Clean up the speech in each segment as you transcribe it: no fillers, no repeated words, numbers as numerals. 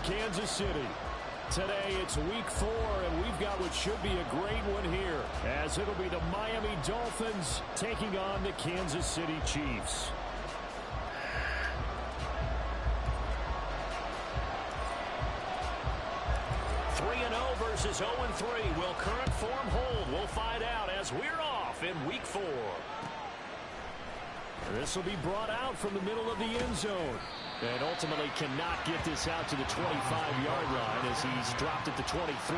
Kansas City. Today it's week 4, and we've got what should be a great one here, as it'll be the Miami Dolphins taking on the Kansas City Chiefs. Versus 0-3. Will current form hold? We'll find out as we're off in week 4. This will be brought out from the middle of the end zone. And ultimately cannot get this out to the 25-yard line as he's dropped at the 23.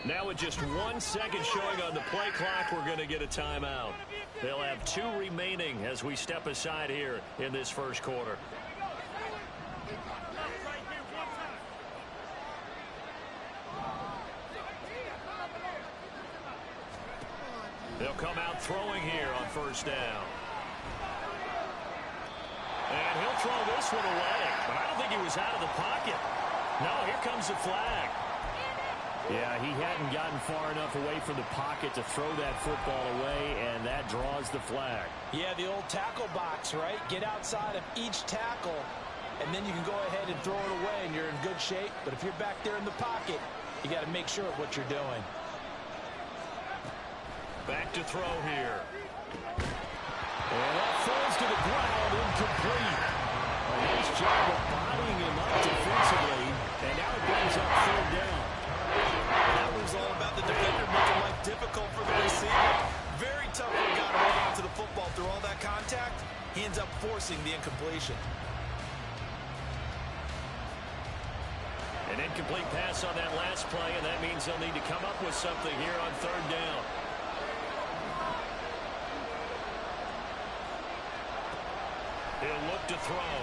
Now with just 1 second showing on the play clock, we're going to get a timeout. They'll have 2 remaining as we step aside here in this first quarter. They'll come out throwing here on first down. And he'll throw this one away, but I don't think he was out of the pocket. No, here comes the flag. Yeah, he hadn't gotten far enough away from the pocket to throw that football away, and that draws the flag. Yeah, the old tackle box, right? Get outside of each tackle, and then you can go ahead and throw it away, and you're in good shape. But if you're back there in the pocket, you got to make sure of what you're doing. Back to throw here. And that falls to the ground, incomplete. A nice job of bodying him up defensively, and now it brings up third down. That was all about the defender making life difficult for the receiver. Very tough for a guy to hold on to the football through all that contact. He ends up forcing the incompletion. An incomplete pass on that last play, and that means they'll need to come up with something here on third down. He'll look to throw.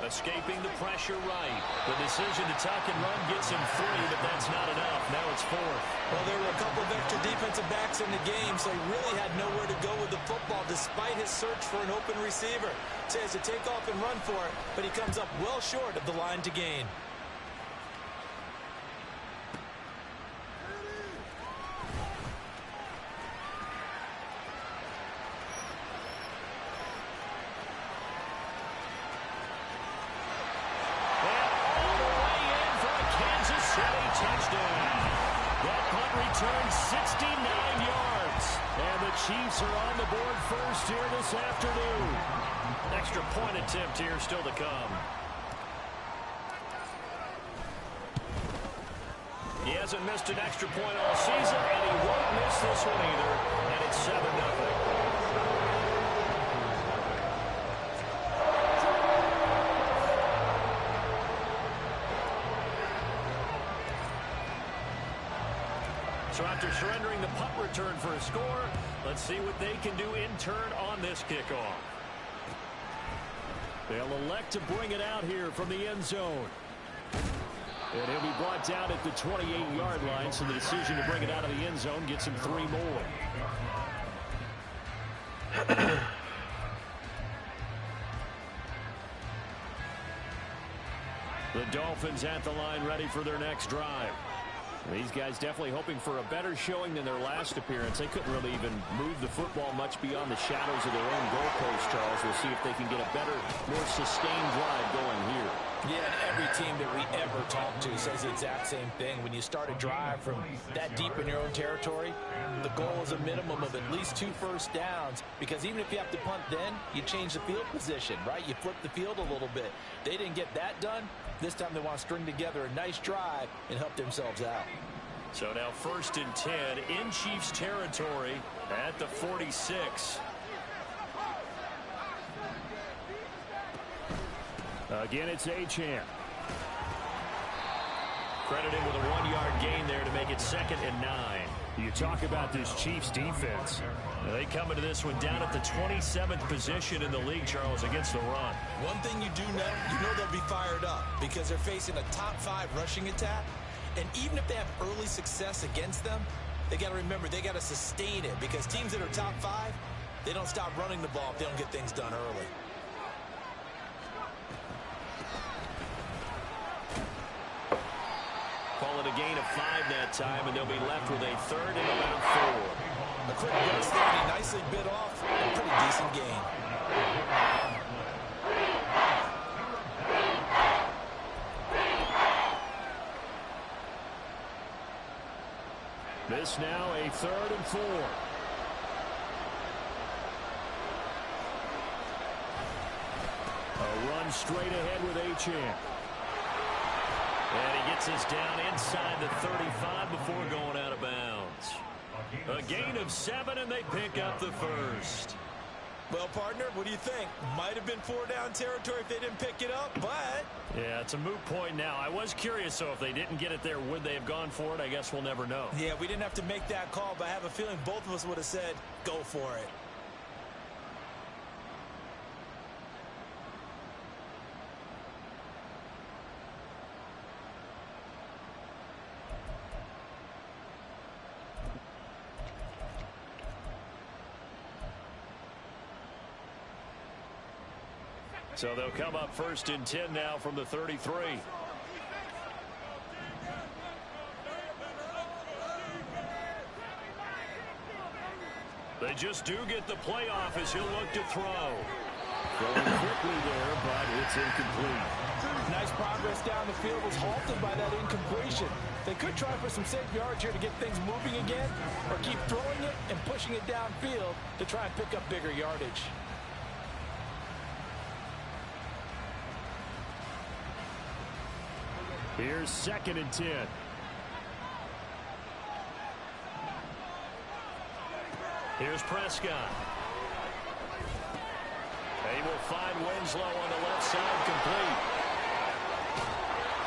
Escaping the pressure right. The decision to tuck and run gets him 3, but that's not enough. Now it's 4th. Well, there were a couple of extra defensive backs in the game, so he really had nowhere to go with the football despite his search for an open receiver. So he has to take off and run for it, but he comes up well short of the line to gain. Returns 69 yards. And the Chiefs are on the board first here this afternoon. Extra point attempt here still to come. He hasn't missed an extra point all season, and he won't miss this one either. And it's 7-0. So after surrendering the punt return for a score, let's see what they can do in turn on this kickoff. They'll elect to bring it out here from the end zone. And he'll be brought down at the 28-yard line, so the decision to bring it out of the end zone gets him 3 more. The Dolphins at the line ready for their next drive. These guys definitely hoping for a better showing than their last appearance. They couldn't really even move the football much beyond the shadows of their own goalpost, Charles. We'll see if they can get a better, more sustained drive going here. Yeah, and every team that we ever talk to says the exact same thing. When you start a drive from that deep in your own territory, the goal is a minimum of at least 2 first downs, because even if you have to punt then, you change the field position, right? You flip the field a little bit. They didn't get that done. This time they want to string together a nice drive and help themselves out. So now 1st and 10 in Chiefs territory at the 46. Again, it's Achane. Credited with a 1-yard gain there to make it 2nd and 9. You talk about this Chiefs defense. They come into this one down at the 27th position in the league, Charles, against the run. One thing you do know, they'll be fired up because they're facing a top 5 rushing attack. And even if they have early success against them, they got to remember they got to sustain it because teams that are top 5, they don't stop running the ball if they don't get things done early. Call it a gain of 5 that time, and they'll be left with a 3rd and about 4. A quick burst there, and he nicely bit off a pretty decent gain. This now a 3rd and 4. A run straight ahead with Achane. And he gets us down inside the 35 before going out of bounds. A gain of 7, and they pick up the 1st. Well, partner, what do you think? Might have been 4-down territory if they didn't pick it up, but... Yeah, it's a moot point now. I was curious, so if they didn't get it there, would they have gone for it? I guess we'll never know. Yeah, we didn't have to make that call, but I have a feeling both of us would have said, go for it. So they'll come up 1st and 10 now from the 33. They just do get the playoff as he'll look to throw. Throwing quickly there, but it's incomplete. Nice progress down the field was halted by that incompletion. They could try for some safe yards here to get things moving again, or keep throwing it and pushing it downfield to try and pick up bigger yardage. Here's 2nd and 10. Here's Prescott. They will find Winslow on the left side, complete.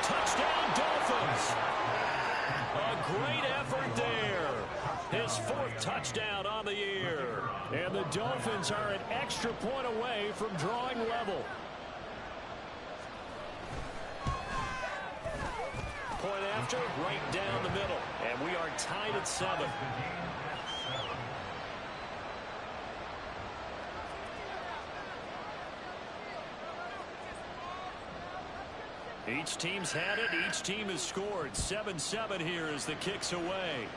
Touchdown, Dolphins. A great effort there. His 4th touchdown on the year. And the Dolphins are an extra point away from drawing level. Point after, right down the middle. And we are tied at 7. Each team's had it. Each team has scored. 7-7 here as the kick's away.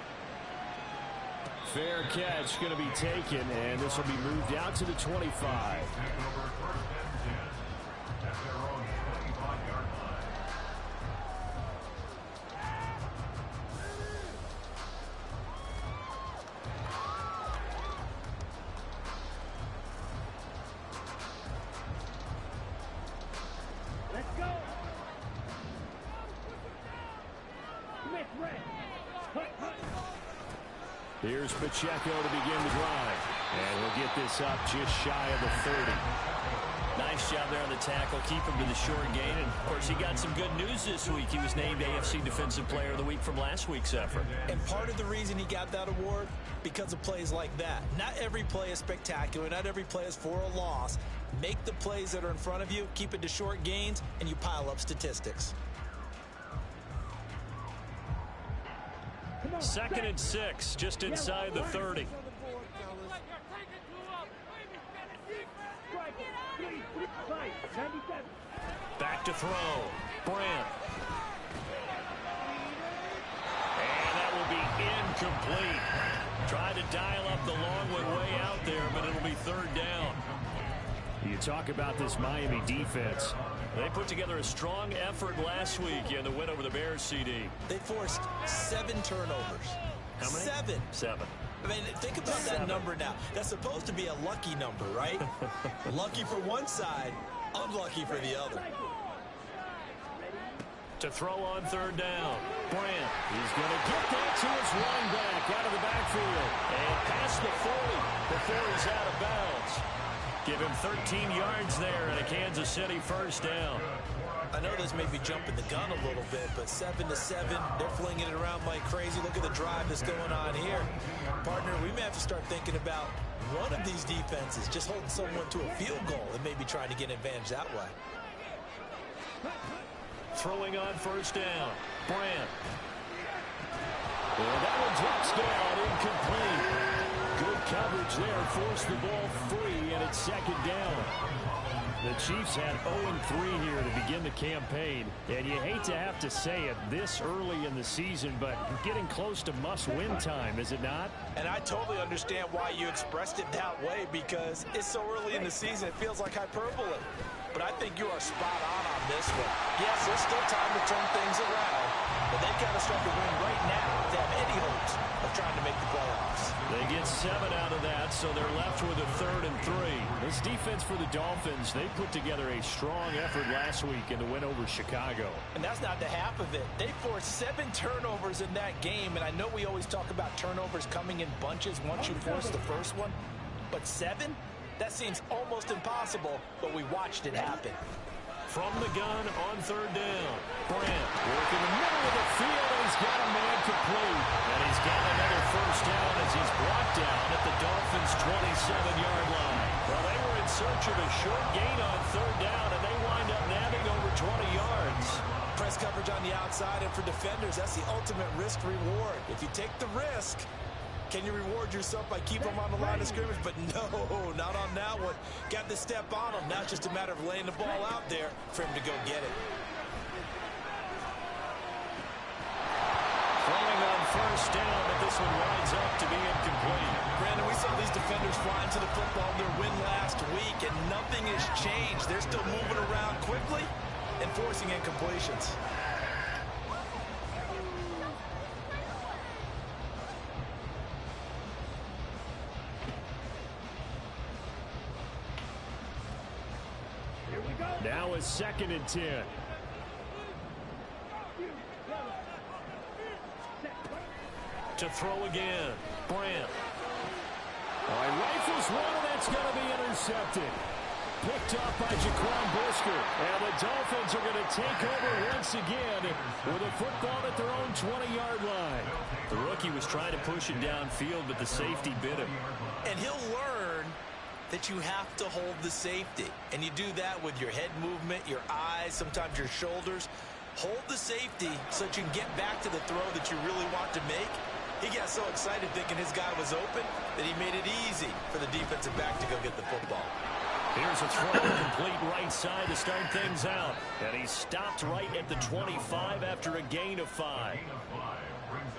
Fair catch going to be taken, and this will be moved out to the 25. Here's Pacheco to begin the drive. And he'll get this up just shy of the 30. Nice job there on the tackle. Keep him to the short gain. And, of course, he got some good news this week. He was named AFC Defensive Player of the Week from last week's effort. And part of the reason he got that award, because of plays like that. Not every play is spectacular. Not every play is for a loss. Make the plays that are in front of you, keep it to short gains, and you pile up statistics. 2nd and 6, just inside the 30. Back to throw. Brandt. And that will be incomplete. Tried to dial up the long one way out there, but it'll be 3rd down. You talk about this Miami defense. They put together a strong effort last week in the win over the Bears, CD. They forced 7 turnovers. How many? 7. 7. I mean, think about that number now. That's supposed to be a lucky number, right? Lucky for one side, unlucky for the other. To throw on 3rd down. Brandt. He's going to get that to his running back out of the backfield. And past the 40 before he's out of bounds. Give him 13 yards there and a Kansas City first down. I know this may be jumping the gun a little bit, but 7-7, they're flinging it around like crazy. Look at the drive that's going on here. Partner, we may have to start thinking about one of these defenses just holding someone to a field goal and maybe trying to get an advantage that way. Throwing on first down. Brandt. And that one drops down, incomplete. Good coverage there, forced the ball free, and it's second down. The Chiefs had 0-3 here to begin the campaign, and you hate to have to say it this early in the season, but getting close to must-win time, is it not? And I totally understand why you expressed it that way, because it's so early in the season, it feels like hyperbole. But I think you are spot on this one. Yes, there's still time to turn things around, but they've got to start to win right now to have any hopes of trying to make the playoffs. They get 7 out of that, so they're left with a 3rd and 3. This defense for the Dolphins, they put together a strong effort last week in the win over Chicago. And that's not the half of it. They forced 7 turnovers in that game, and I know we always talk about turnovers coming in bunches once you force the first one, but 7? That seems almost impossible, but we watched it happen. From the gun on 3rd down. Brandt working the middle of the field, and he's got a man complete. And he's got another first down as he's brought down at the Dolphins' 27-yard line. Well, they were in search of a short gain on 3rd down, and they wind up nabbing over 20 yards. Press coverage on the outside, and for defenders, that's the ultimate risk-reward. If you take the risk, can you reward yourself by keeping them on the line of scrimmage? But no, not on that one. Got the step on him. Now it's just a matter of laying the ball out there for him to go get it. Throwing on first down, but this one winds up to be incomplete. Brandon, we saw these defenders flying to the football in their win last week, and nothing has changed. They're still moving around quickly and forcing incompletions. Now is 2nd and 10. To throw again. Brandt. Rifles one, and that's going to be intercepted. Picked up by Jaquan Brisker. And the Dolphins are going to take over once again with a football at their own 20-yard line. The rookie was trying to push it downfield, but the safety bit him. And he'll learn that you have to hold the safety. And you do that with your head movement, your eyes, sometimes your shoulders. Hold the safety so that you can get back to the throw that you really want to make. He got so excited thinking his guy was open that he made it easy for the defensive back to go get the football. Here's a throw complete right side to start things out. And he stopped right at the 25 after a gain of 5.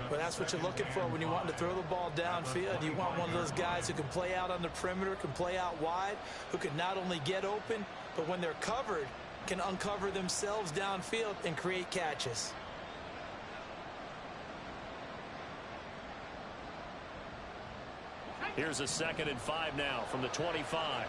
But that's what you're looking for when you want to throw the ball downfield. You want one of those guys who can play out on the perimeter, can play out wide, who can not only get open, but when they're covered, can uncover themselves downfield and create catches. Here's a 2nd and 5 now from the 25.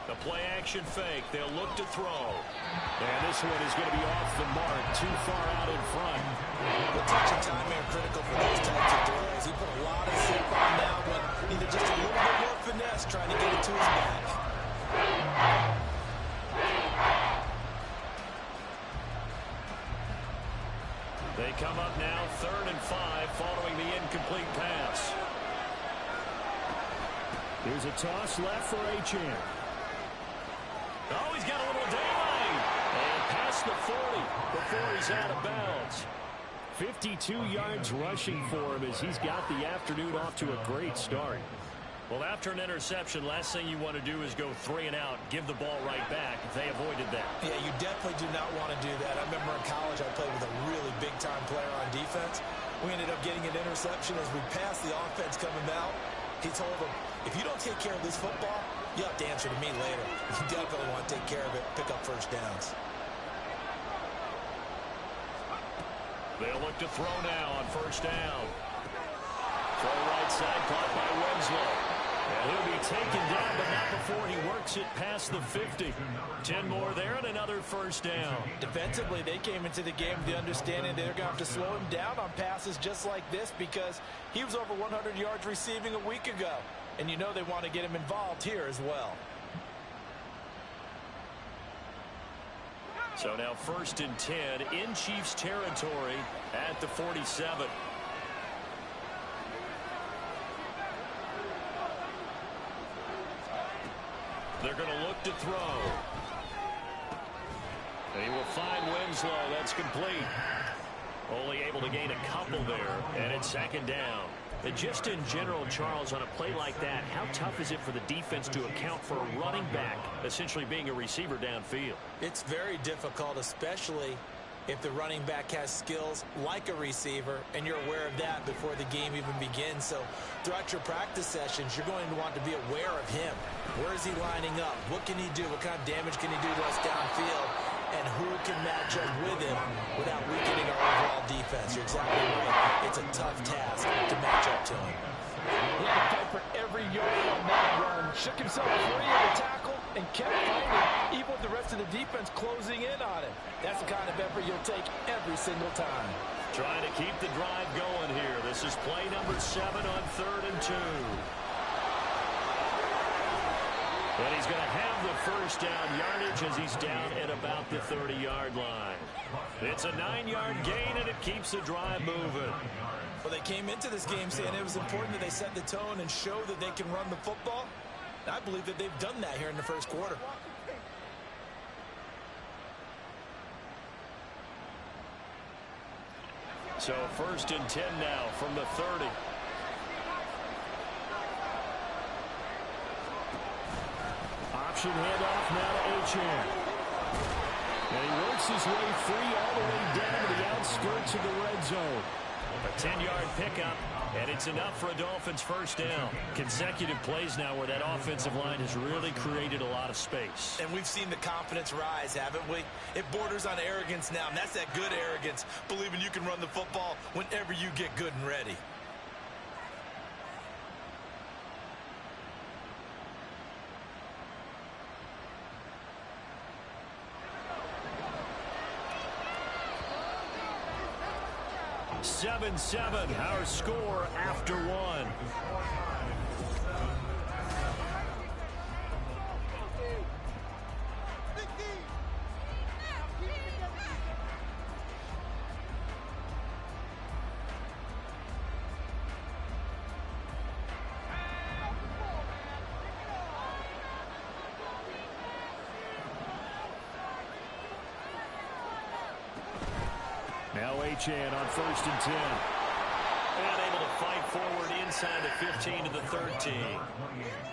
The play-action fake. They'll look to throw. And this one is going to be off the mark, too far out in front. The touch and time are critical for those types of throws. He put a lot of zip on that one. Needed just a little bit more finesse trying to get it to his back. They come up now 3rd and 5 following the incomplete pass. Here's a toss left for Achane. Oh, he's got a little daylight. And past the 40 before he's out of bounds. 52 yards rushing for him as he's got the afternoon off to a great start. Well, after an interception, last thing you want to do is go 3 and out, give the ball right back. They avoided that. Yeah, you definitely do not want to do that. I remember in college I played with a really big-time player on defense. We ended up getting an interception as we passed the offense coming out. He told him, if you don't take care of this football, you have to answer to me later. You definitely want to take care of it, pick up first downs. They'll look to throw now on first down. Throw right side, caught by Winslow. And he'll be taken down, but not before he works it past the 50. 10 more there and another first down. Defensively, they came into the game with the understanding they're going to have to slow him down on passes just like this because he was over 100 yards receiving a week ago. And you know they want to get him involved here as well. So now 1st and 10 in Chiefs territory at the 47. They're going to look to throw. And he will find Winslow. That's complete. Only able to gain a couple there, and it's 2nd down. And just in general, Charles, on a play like that, how tough is it for the defense to account for a running back essentially being a receiver downfield? It's very difficult, especially if the running back has skills like a receiver, and you're aware of that before the game even begins. So throughout your practice sessions, you're going to want to be aware of him. Where is he lining up? What can he do? What kind of damage can he do to us downfield? And who can match up with him without weakening our overall defense? You're exactly right. It's a tough task to match up to him. He had to fight for every yard on that run. Shook himself free of the tackle and kept fighting, even with the rest of the defense closing in on him. That's the kind of effort you'll take every single time. Trying to keep the drive going here. This is play number 7 on 3rd and 2. And he's going to have the first down yardage as he's down at about the 30-yard line. It's a 9-yard gain, and it keeps the drive moving. Well, they came into this game saying it was important that they set the tone and show that they can run the football. And I believe that they've done that here in the first quarter. So 1st and 10 now from the 30. Option handoff now to Achane. And he works his way free all the way down to the outskirts of the red zone. A 10-yard pickup, and it's enough for a Dolphins first down. Consecutive plays now where that offensive line has really created a lot of space. And we've seen the confidence rise, haven't we? It borders on arrogance now, and that's that good arrogance, believing you can run the football whenever you get good and ready. Seven, our score after 1. Now Achane on 1st and 10. And able to fight forward inside the 15 to the 13.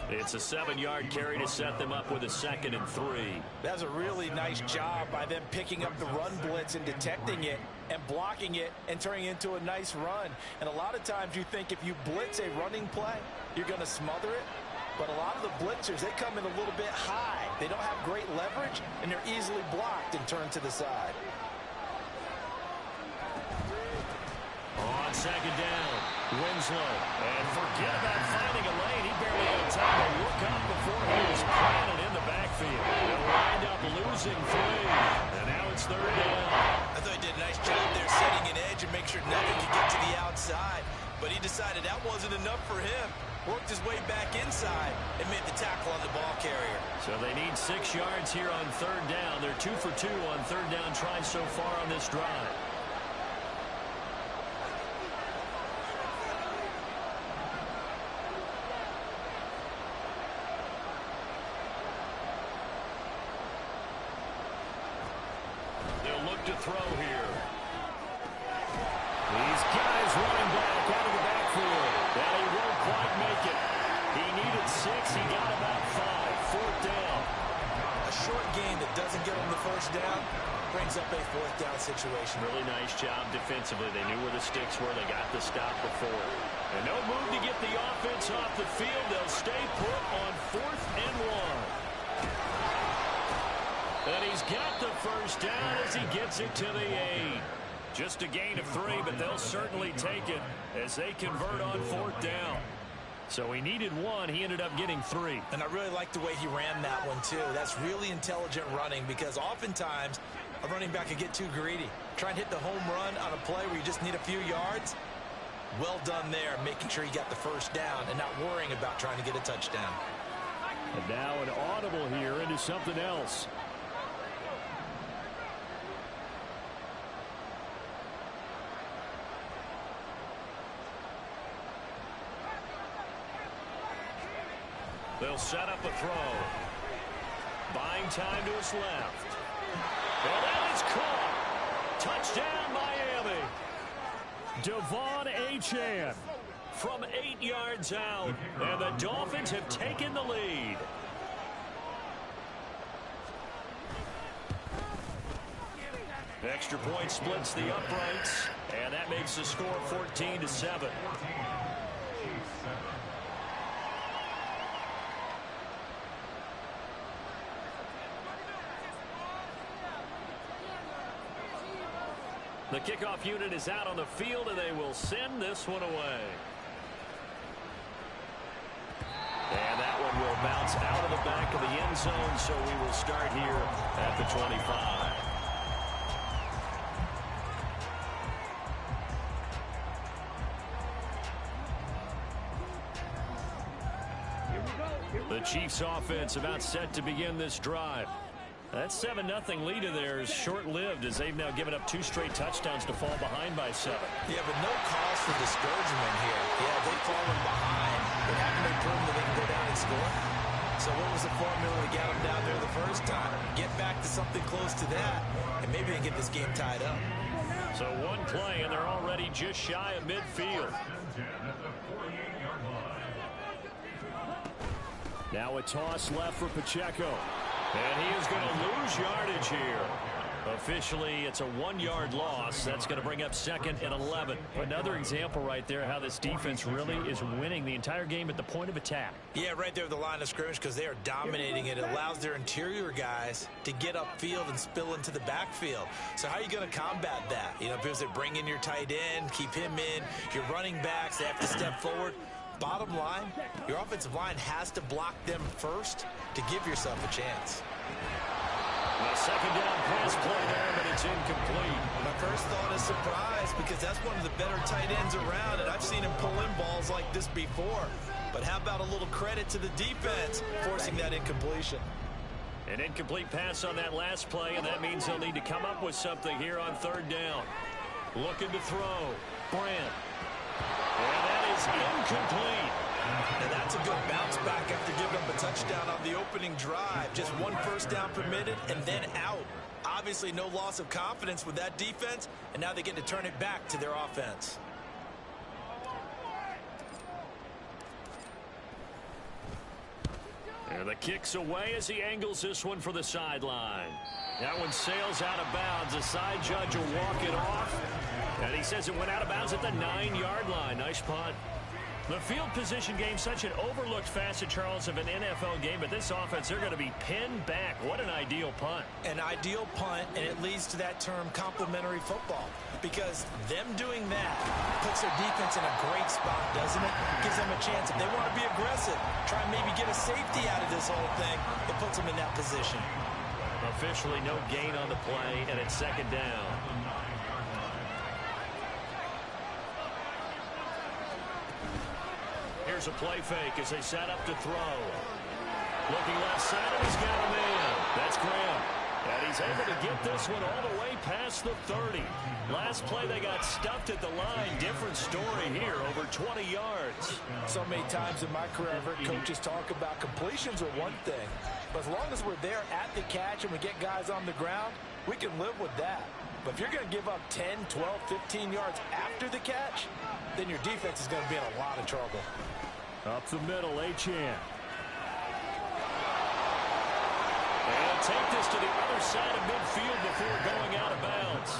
It's a 7-yard carry to set them up with a 2nd and 3. That was a really nice job by them picking up the run blitz and detecting it and blocking it and turning it into a nice run. And a lot of times you think if you blitz a running play, you're going to smother it. But a lot of the blitzers, they come in a little bit high. They don't have great leverage, and they're easily blocked and turned to the side. On 2nd down, Winslow. And forget about finding a lane. He barely had time to look up before he was planted in the backfield. They'll wind up losing 3. And now it's 3rd down. I thought he did a nice job there setting an edge and make sure nothing could get to the outside. But he decided that wasn't enough for him. Worked his way back inside and made the tackle on the ball carrier. So they need 6 yards here on 3rd down. They're 2 for 2 on 3rd down tries so far on this drive. To throw here. He's got his running back out of the backfield. And he won't quite make it. He needed 6. He got about 5. 4th down. A short gain that doesn't get him the first down brings up a 4th down situation. Really nice job defensively. They knew where the sticks were. They got the stop before. And no move to get the offense off the field. They'll stay put on 4th and 1. And he's got the first down as he gets it to the 8. Just a gain of 3, but they'll certainly take it as they convert on 4th down. So he needed 1. He ended up getting 3. And I really like the way he ran that one, too. That's really intelligent running because oftentimes a running back can get too greedy. Try and hit the home run on a play where you just need a few yards. Well done there, making sure he got the first down and not worrying about trying to get a touchdown. And now an audible here into something else. They'll set up a throw. Buying time to his left. And that is caught. Touchdown, Miami. Devon Achane from 8 yards out. And the Dolphins have taken the lead. Extra point splits the uprights. And that makes the score 14-7. The kickoff unit is out on the field, and they will send this one away. And that one will bounce out of the back of the end zone, so we will start here at the 25. The Chiefs offense about set to begin this drive. That 7-0 lead of theirs short-lived as they've now given up 2 straight touchdowns to fall behind by 7. Yeah, but no cause for discouragement here. Yeah, they've fallen behind, but haven't they proven that they can go down and score? So what was the formula to get them down there the first time? Get back to something close to that, and maybe they get this game tied up. So 1 play, and they're already just shy of midfield. Now a toss left for Pacheco. And he is going to lose yardage here. Officially, it's a 1-yard loss. That's going to bring up 2nd and 11. Another example right there how this defense really is winning the entire game at the point of attack. Yeah, right there at the line of scrimmage because they are dominating it. It allows their interior guys to get upfield and spill into the backfield. So how are you going to combat that? You know, because they bring in your tight end, keep him in. Your running backs, they have to step forward. Bottom line, your offensive line has to block them first to give yourself a chance. A second down pass play there, but it's incomplete. My first thought is surprise because that's one of the better tight ends around, and I've seen him pull in balls like this before. But how about a little credit to the defense forcing that incompletion? An incomplete pass on that last play, and that means they'll need to come up with something here on 3rd down. Looking to throw. Brand. And that is incomplete. Now that's a good bounce back after giving up a touchdown on the opening drive. Just 1 first down permitted and then out. Obviously no loss of confidence with that defense, and now they get to turn it back to their offense. And the kick's away as he angles this one for the sideline. That one sails out of bounds. The side judge will walk it off. And he says it went out of bounds at the 9-yard line. Nice punt. The field position game, such an overlooked facet, Charles, of an NFL game. But this offense, they're going to be pinned back. What an ideal punt. An ideal punt, and it leads to that term complementary football. Because them doing that puts their defense in a great spot, doesn't it? Gives them a chance. If they want to be aggressive, try and maybe get a safety out of this whole thing, it puts them in that position. Officially no gain on the play, and it's 2nd down. Here's a play fake as they set up to throw. Looking left side, and he's got a man. That's Graham. And he's able to get this one all the way past the 30. Last play, they got stuffed at the line. Different story here, over 20 yards. So many times in my career, I've heard coaches talk about completions are one thing. But as long as we're there at the catch and we get guys on the ground, we can live with that. But if you're going to give up 10, 12, 15 yards after the catch, then your defense is going to be in a lot of trouble. Up the middle, Achane. And take this to the other side of midfield before going out of bounds.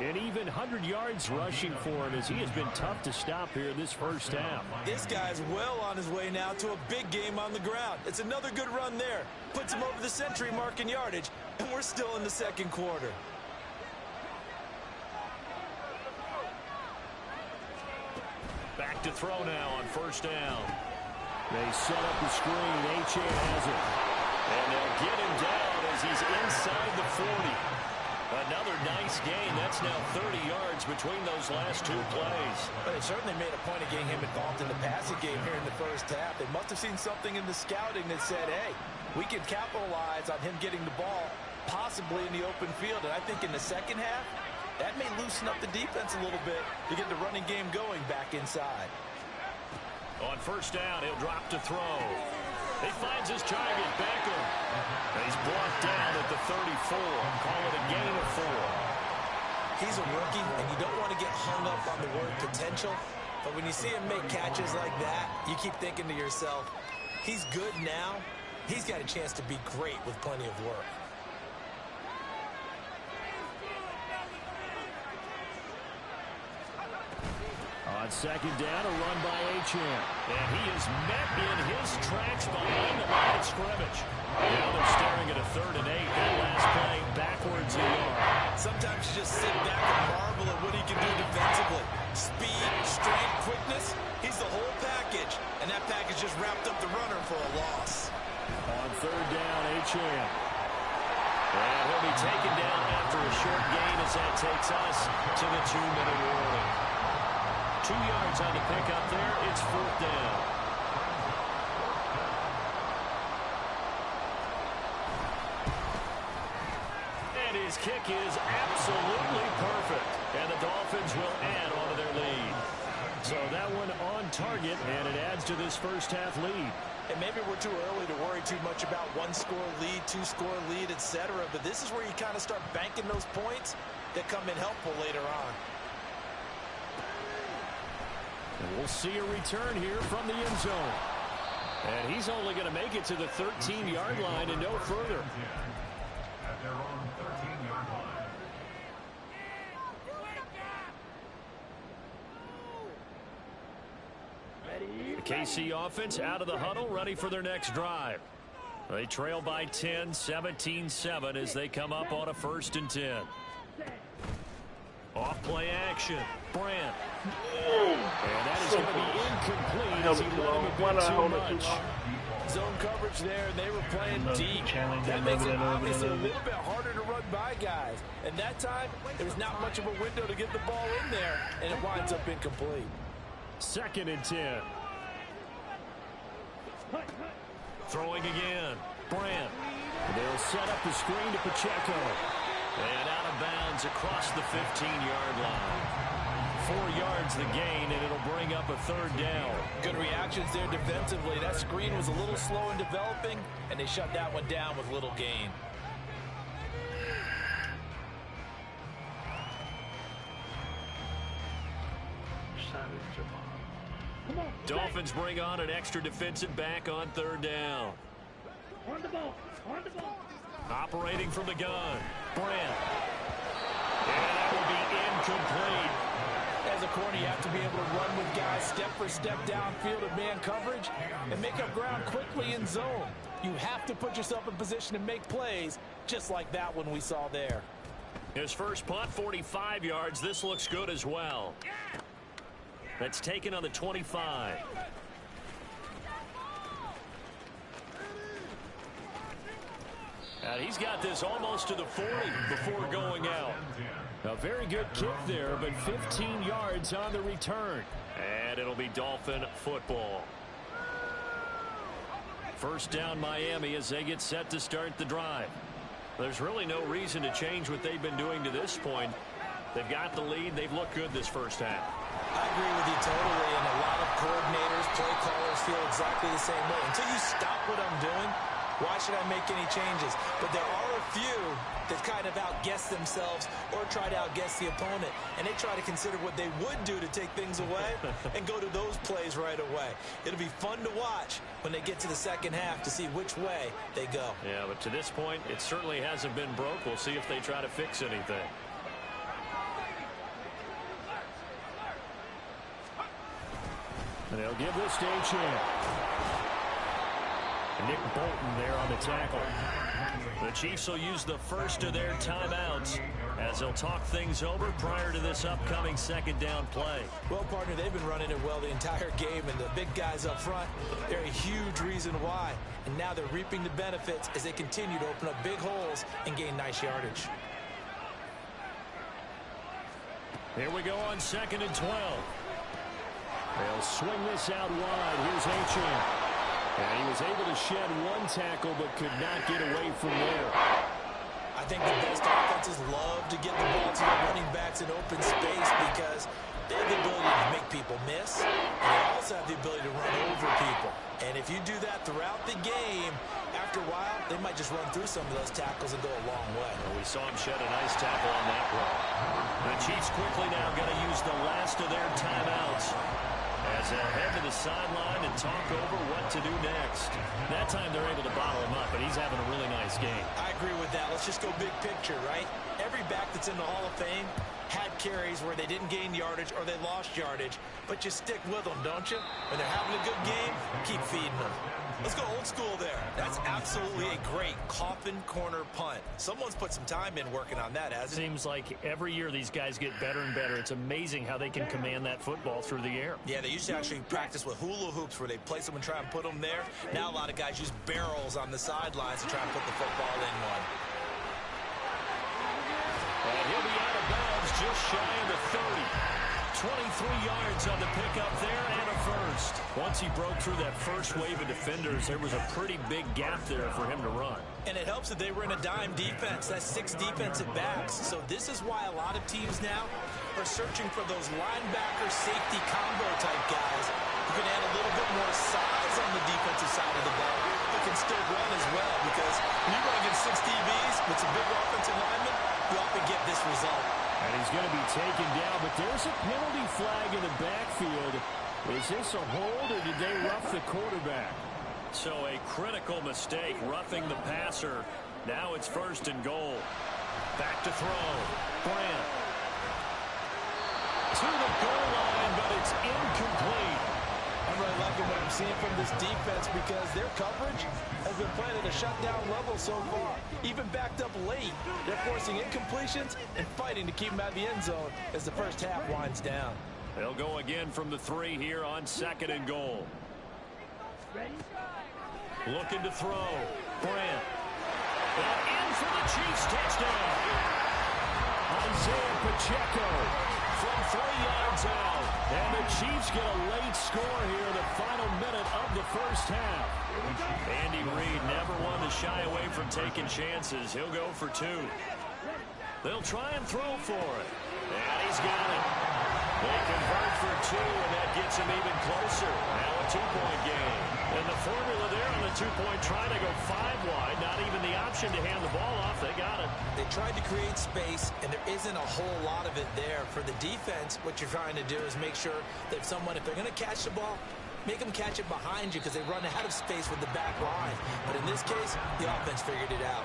And even 100 yards rushing for him as he has been tough to stop here this first half. This guy's well on his way now to a big game on the ground. It's another good run there. Puts him over the century mark in yardage, and we're still in the 2nd quarter. Back to throw now on first down. They set up the screen. H.A. has it. And they'll get him down as he's inside the 40. Another nice gain. That's now 30 yards between those last two plays. But they certainly made a point of getting him involved in the passing game here in the first half. They must have seen something in the scouting that said, hey, we can capitalize on him getting the ball possibly in the open field. And I think in the second half, that may loosen up the defense a little bit to get the running game going back inside. On first down, he'll drop to throw. He finds his target, Beckham. He's blocked down at the 34. Call it a gain of 4. He's a rookie, and you don't want to get hung up on the word potential. But when you see him make catches like that, you keep thinking to yourself, he's good now. He's got a chance to be great with plenty of work. On second down, a run by Achane. And he is met in his tracks behind the line of scrimmage. Now they're staring at a 3rd and 8. That last play backwards a yard. Sometimes you just sit back and marvel at what he can do defensively. Speed, strength, quickness. He's the whole package. And that package just wrapped up the runner for a loss. On 3rd down, Achane. And he'll be taken down after a short gain as that takes us to the 2-minute warning. 2 yards on the pickup there. It's 4th down. And his kick is absolutely perfect. And the Dolphins will add on to their lead. So that one on target, and it adds to this first half lead. And maybe we're too early to worry too much about 1-score lead, 2-score lead, etc. But this is where you kind of start banking those points that come in helpful later on. And we'll see a return here from the end zone. And he's only going to make it to the 13-yard line and no further. At their own 13-yard line. The KC offense out of the huddle, ready for their next drive. They trail by 10, 17-7 as they come up on a 1st and 10. Off play action. Brandt. And that is going to be incomplete as he let him a bit too much. Zone coverage there, and they were playing deep. That makes it obviously a little bit harder to run by guys. And that time, there's not much of a window to get the ball in there, and it winds up incomplete. 2nd and 10. Throwing again. Brandt. They'll set up the screen to Pacheco. And out of bounds across the 15-yard line. 4 yards the gain, and it'll bring up a 3rd down. Good reactions there defensively. That screen was a little slow in developing, and they shut that one down with little gain. Dolphins bring on an extra defensive back on 3rd down. On the ball. Operating from the gun. Brandt. And that will be incomplete. As a corner, you have to be able to run with guys step for step downfield of man coverage and make up ground quickly in zone. You have to put yourself in position to make plays, just like that one we saw there. His first punt, 45 yards. This looks good as well. That's taken on the 25. And he's got this almost to the 40 before going out. A very good kick there, but 15 yards on the return. And it'll be Dolphin football. First down Miami as they get set to start the drive. There's really no reason to change what they've been doing to this point. They've got the lead. They've looked good this first half. I agree with you totally, and a lot of coordinators, play callers feel exactly the same way. Until you stop what I'm doing, why should I make any changes? But there are a few that kind of outguess themselves or try to outguess the opponent, and they try to consider what they would do to take things away and go to those plays right away. It'll be fun to watch when they get to the second half to see which way they go. Yeah, but to this point, it certainly hasn't been broke. We'll see if they try to fix anything. And they'll give this to Achane. Nick Bolton there on the tackle. The Chiefs will use the first of their timeouts as they'll talk things over prior to this upcoming second down play. Well, partner, they've been running it well the entire game, and the big guys up front, they're a huge reason why. And now they're reaping the benefits as they continue to open up big holes and gain nice yardage. Here we go on 2nd and 12. They'll swing this out wide. Here's Achane. And he was able to shed one tackle but could not get away from there. I think the best offenses love to get the ball to the running backs in open space because they have the ability to make people miss, and they also have the ability to run over people. And if you do that throughout the game, after a while, they might just run through some of those tackles and go a long way. Well, we saw him shed a nice tackle on that play. The Chiefs quickly now going to use the last of their timeouts as they'll head to the sideline and talk over what to do next. That time they're able to bottle him up, but he's having a really nice game. I agree with that. Let's just go big picture, right? Every back that's in the Hall of Fame had carries where they didn't gain yardage or they lost yardage, but you stick with them, don't you? When they're having a good game, keep feeding them. Let's go old school there. That's absolutely a great coffin corner punt. Someone's put some time in working on that, hasn't it? Seems like every year these guys get better and better. It's amazing how they can command that football through the air. Yeah, they used to actually practice with hula hoops where they place them and try and put them there. Now a lot of guys use barrels on the sidelines to try and put the football in one. And he'll be out of bounds just shy of the 30. 23 yards on the pickup there and a first. Once he broke through that first wave of defenders, there was a pretty big gap there for him to run. And it helps that they were in a dime defense. That's 6 defensive backs. So this is why a lot of teams now are searching for those linebacker safety combo type guys who can add a little bit more size on the defensive side of the ball, but can still run as well, because when you run against 6 DBs with some big offensive linemen, you often get this result. And he's going to be taken down, but there's a penalty flag in the backfield. Is this a hold, or did they rough the quarterback? So a critical mistake, roughing the passer. Now it's 1st and goal. Back to throw. Grant. To the goal line, but it's incomplete. I'm really liking what I'm seeing from this defense because their coverage has been playing at a shutdown level so far. Even backed up late, they're forcing incompletions and fighting to keep them out of the end zone as the first half winds down. They'll go again from the 3 here on 2nd and goal. Looking to throw. Grant. And in for the Chiefs touchdown. Isaiah Pacheco from 3 yards out. And the Chiefs get a late score here in the final minute of the first half. Andy Reid never one to shy away from taking chances. He'll go for 2. They'll try and throw for it. And he's got it. They convert for 2, and that gets him even closer. Now a 2-point game. And the formula there on the 2-point try to go 5 wide. Not even the option to hand the ball off. They got it. They tried to create space, and there isn't a whole lot of it there. For the defense, what you're trying to do is make sure that someone, if they're going to catch the ball, make them catch it behind you because they run out of space with the back line. But in this case, the offense figured it out.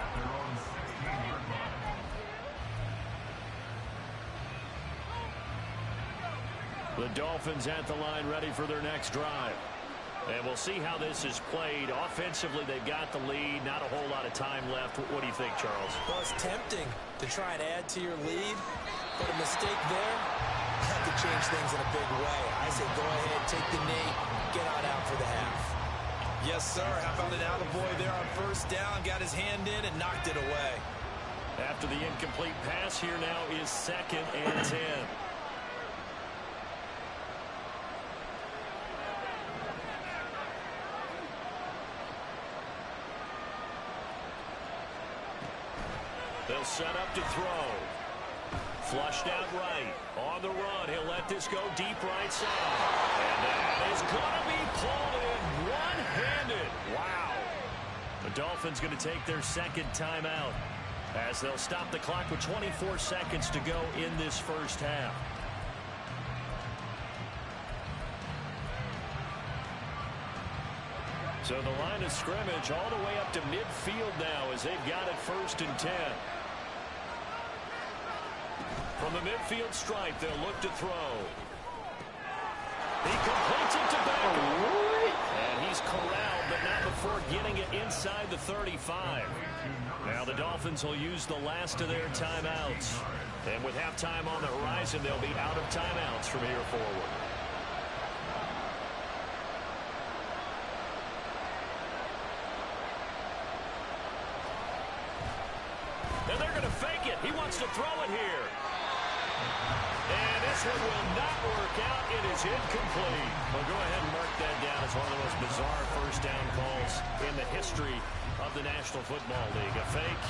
The Dolphins at the line ready for their next drive. And we'll see how this is played. Offensively, they've got the lead. Not a whole lot of time left. What do you think, Charles? Well, it's tempting to try and add to your lead, but a mistake there that could change things in a big way. I say go ahead, take the knee, get on out for the half. Yes, sir. How about an attaboy there on 1st down? Got his hand in and knocked it away. After the incomplete pass, here now is 2nd and 10. They'll set up to throw. Flushed out right. On the run. He'll let this go deep right side. And that is going to be pulled in one-handed. Wow. The Dolphins going to take their 2nd timeout as they'll stop the clock with 24 seconds to go in this first half. So the line of scrimmage all the way up to midfield now as they've got it 1st and 10. From the midfield stripe, they'll look to throw. He completes it to Beckham. And he's corralled, but not before getting it inside the 35. Now the Dolphins will use the last of their timeouts. And with halftime on the horizon, they'll be out of timeouts from here forward. And they're going to fake it. He wants to throw it here. And this one will not work out. It is incomplete. Well, go ahead and mark that down as one of the most bizarre first down calls in the history of the National Football League. A fake,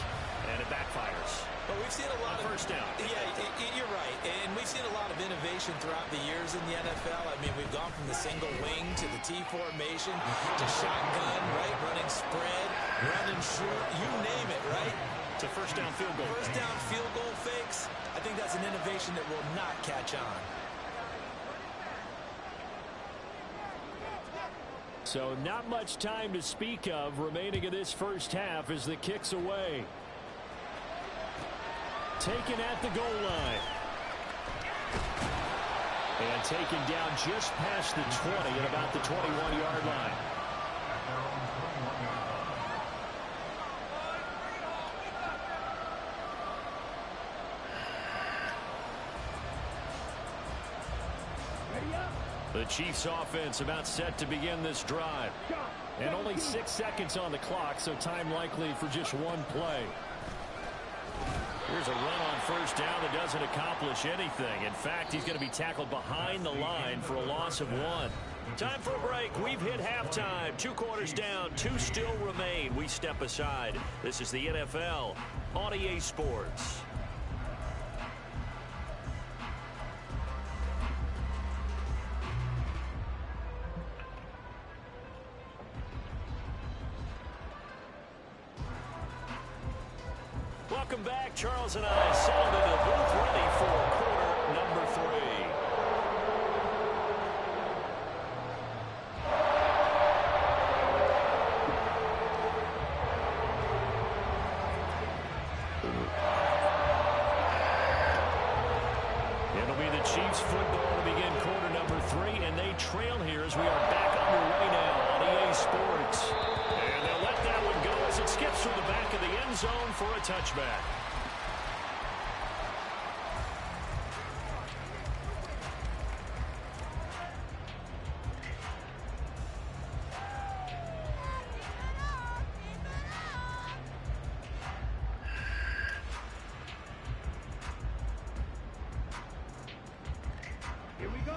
and it backfires. But we've seen a lot of first down. Yeah, you're right. And we've seen a lot of innovation throughout the years in the NFL. I mean, we've gone from the single wing to the T formation to shotgun, right, running spread, run and shoot, you name it, right? To first down field goal. First down field goal fakes. I think that's an innovation that will not catch on. So not much time to speak of remaining in this first half as the kick's away. Taken at the goal line. And taken down just past the 20 at about the 21-yard line. The Chiefs offense about set to begin this drive. And only 6 seconds on the clock, so time likely for just one play. Here's a run on first down that doesn't accomplish anything. In fact, he's going to be tackled behind the line for a loss of 1. Time for a break. We've hit halftime. 2 quarters down, 2 still remain. We step aside. This is the NFL on EA Sports. Welcome back. Charles and I settled in the booth ready for quarter number 3. It'll be the Chiefs football to begin quarter number 3, and they trail here as we are back underway now on EA Sports. And they'll let that one go as it skips through the back of the end zone for a touchback.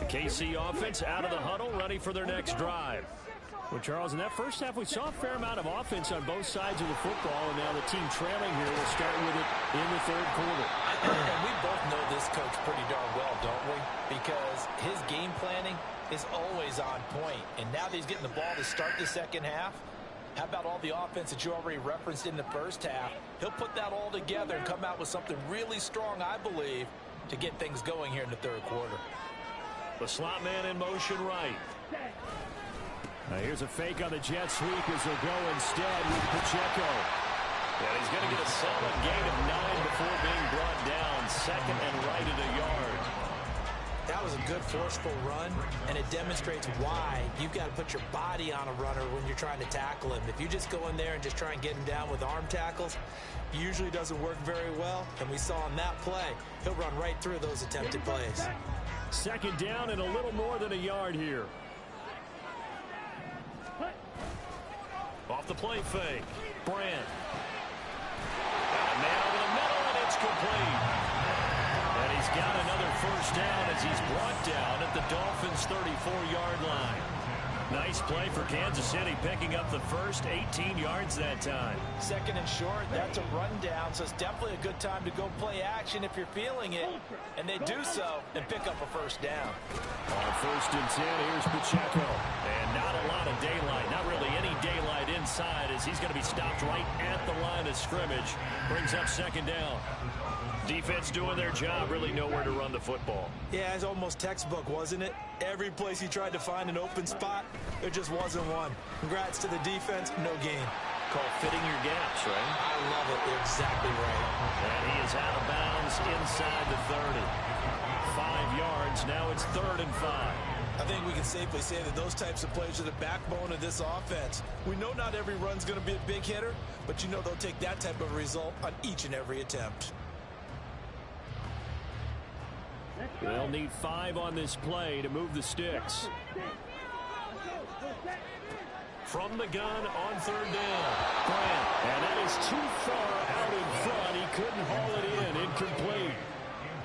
KC offense out of the huddle, ready for their next drive. Well, Charles, in that first half, we saw a fair amount of offense on both sides of the football, and now the team trailing here will start with it in the third quarter. And we both know this coach pretty darn well, don't we? Because his game planning is always on point. And now that he's getting the ball to start the second half, how about all the offense that you already referenced in the first half? He'll put that all together and come out with something really strong, I believe, to get things going here in the third quarter. The slot man in motion right. Now here's a fake on the jet sweep as they'll go instead with Pacheco. And he's going to get a solid gain of 9 before being brought down. Second and right at a yard. That was a good forceful run, and it demonstrates why you've got to put your body on a runner when you're trying to tackle him. If you just go in there and just try and get him down with arm tackles, usually doesn't work very well. And we saw in that play, he'll run right through those attempted plays. Second down and a little more than a yard here. Off the play fake. Brand. Got a man over the middle, and it's complete. And he's got another first down as he's brought down at the Dolphins' 34-yard line. Nice play for Kansas City, picking up the first 18 yards that time. Second and short, that's a rundown, so it's definitely a good time to go play action if you're feeling it. And they do so and pick up a first down. On first and 10, here's Pacheco. And not a lot of daylight, not really any daylight inside as he's going to be stopped right at the line of scrimmage. Brings up second down. Defense doing their job, really nowhere to run the football. Yeah, it's almost textbook, wasn't it? Every place he tried to find an open spot, there just wasn't one. Congrats to the defense, no gain. Called fitting your gaps, right? I love it. Exactly right. And he is out of bounds inside the 30. 5 yards, now it's 3rd and 5. I think we can safely say that those types of plays are the backbone of this offense. We know not every run's going to be a big hitter, but you know they'll take that type of result on each and every attempt. They'll need 5 on this play to move the sticks. From the gun on 3rd down. Grant. And that is too far out in front. He couldn't haul it in. Incomplete.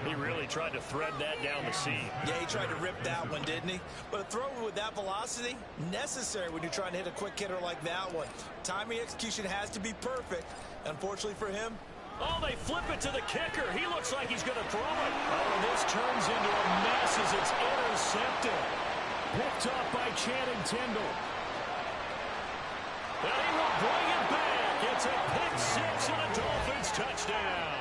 He really tried to thread that down the seam. Yeah, he tried to rip that one, didn't he? But a throw with that velocity, necessary when you're trying to hit a quick hitter like that one. Timing execution has to be perfect. Unfortunately for him. Oh, they flip it to the kicker. He looks like he's going to throw it. Oh, this turns into a mess as it's intercepted. Picked up by Channing Tindall. And he will bring it back. It's a pick 6 and a Dolphins touchdown.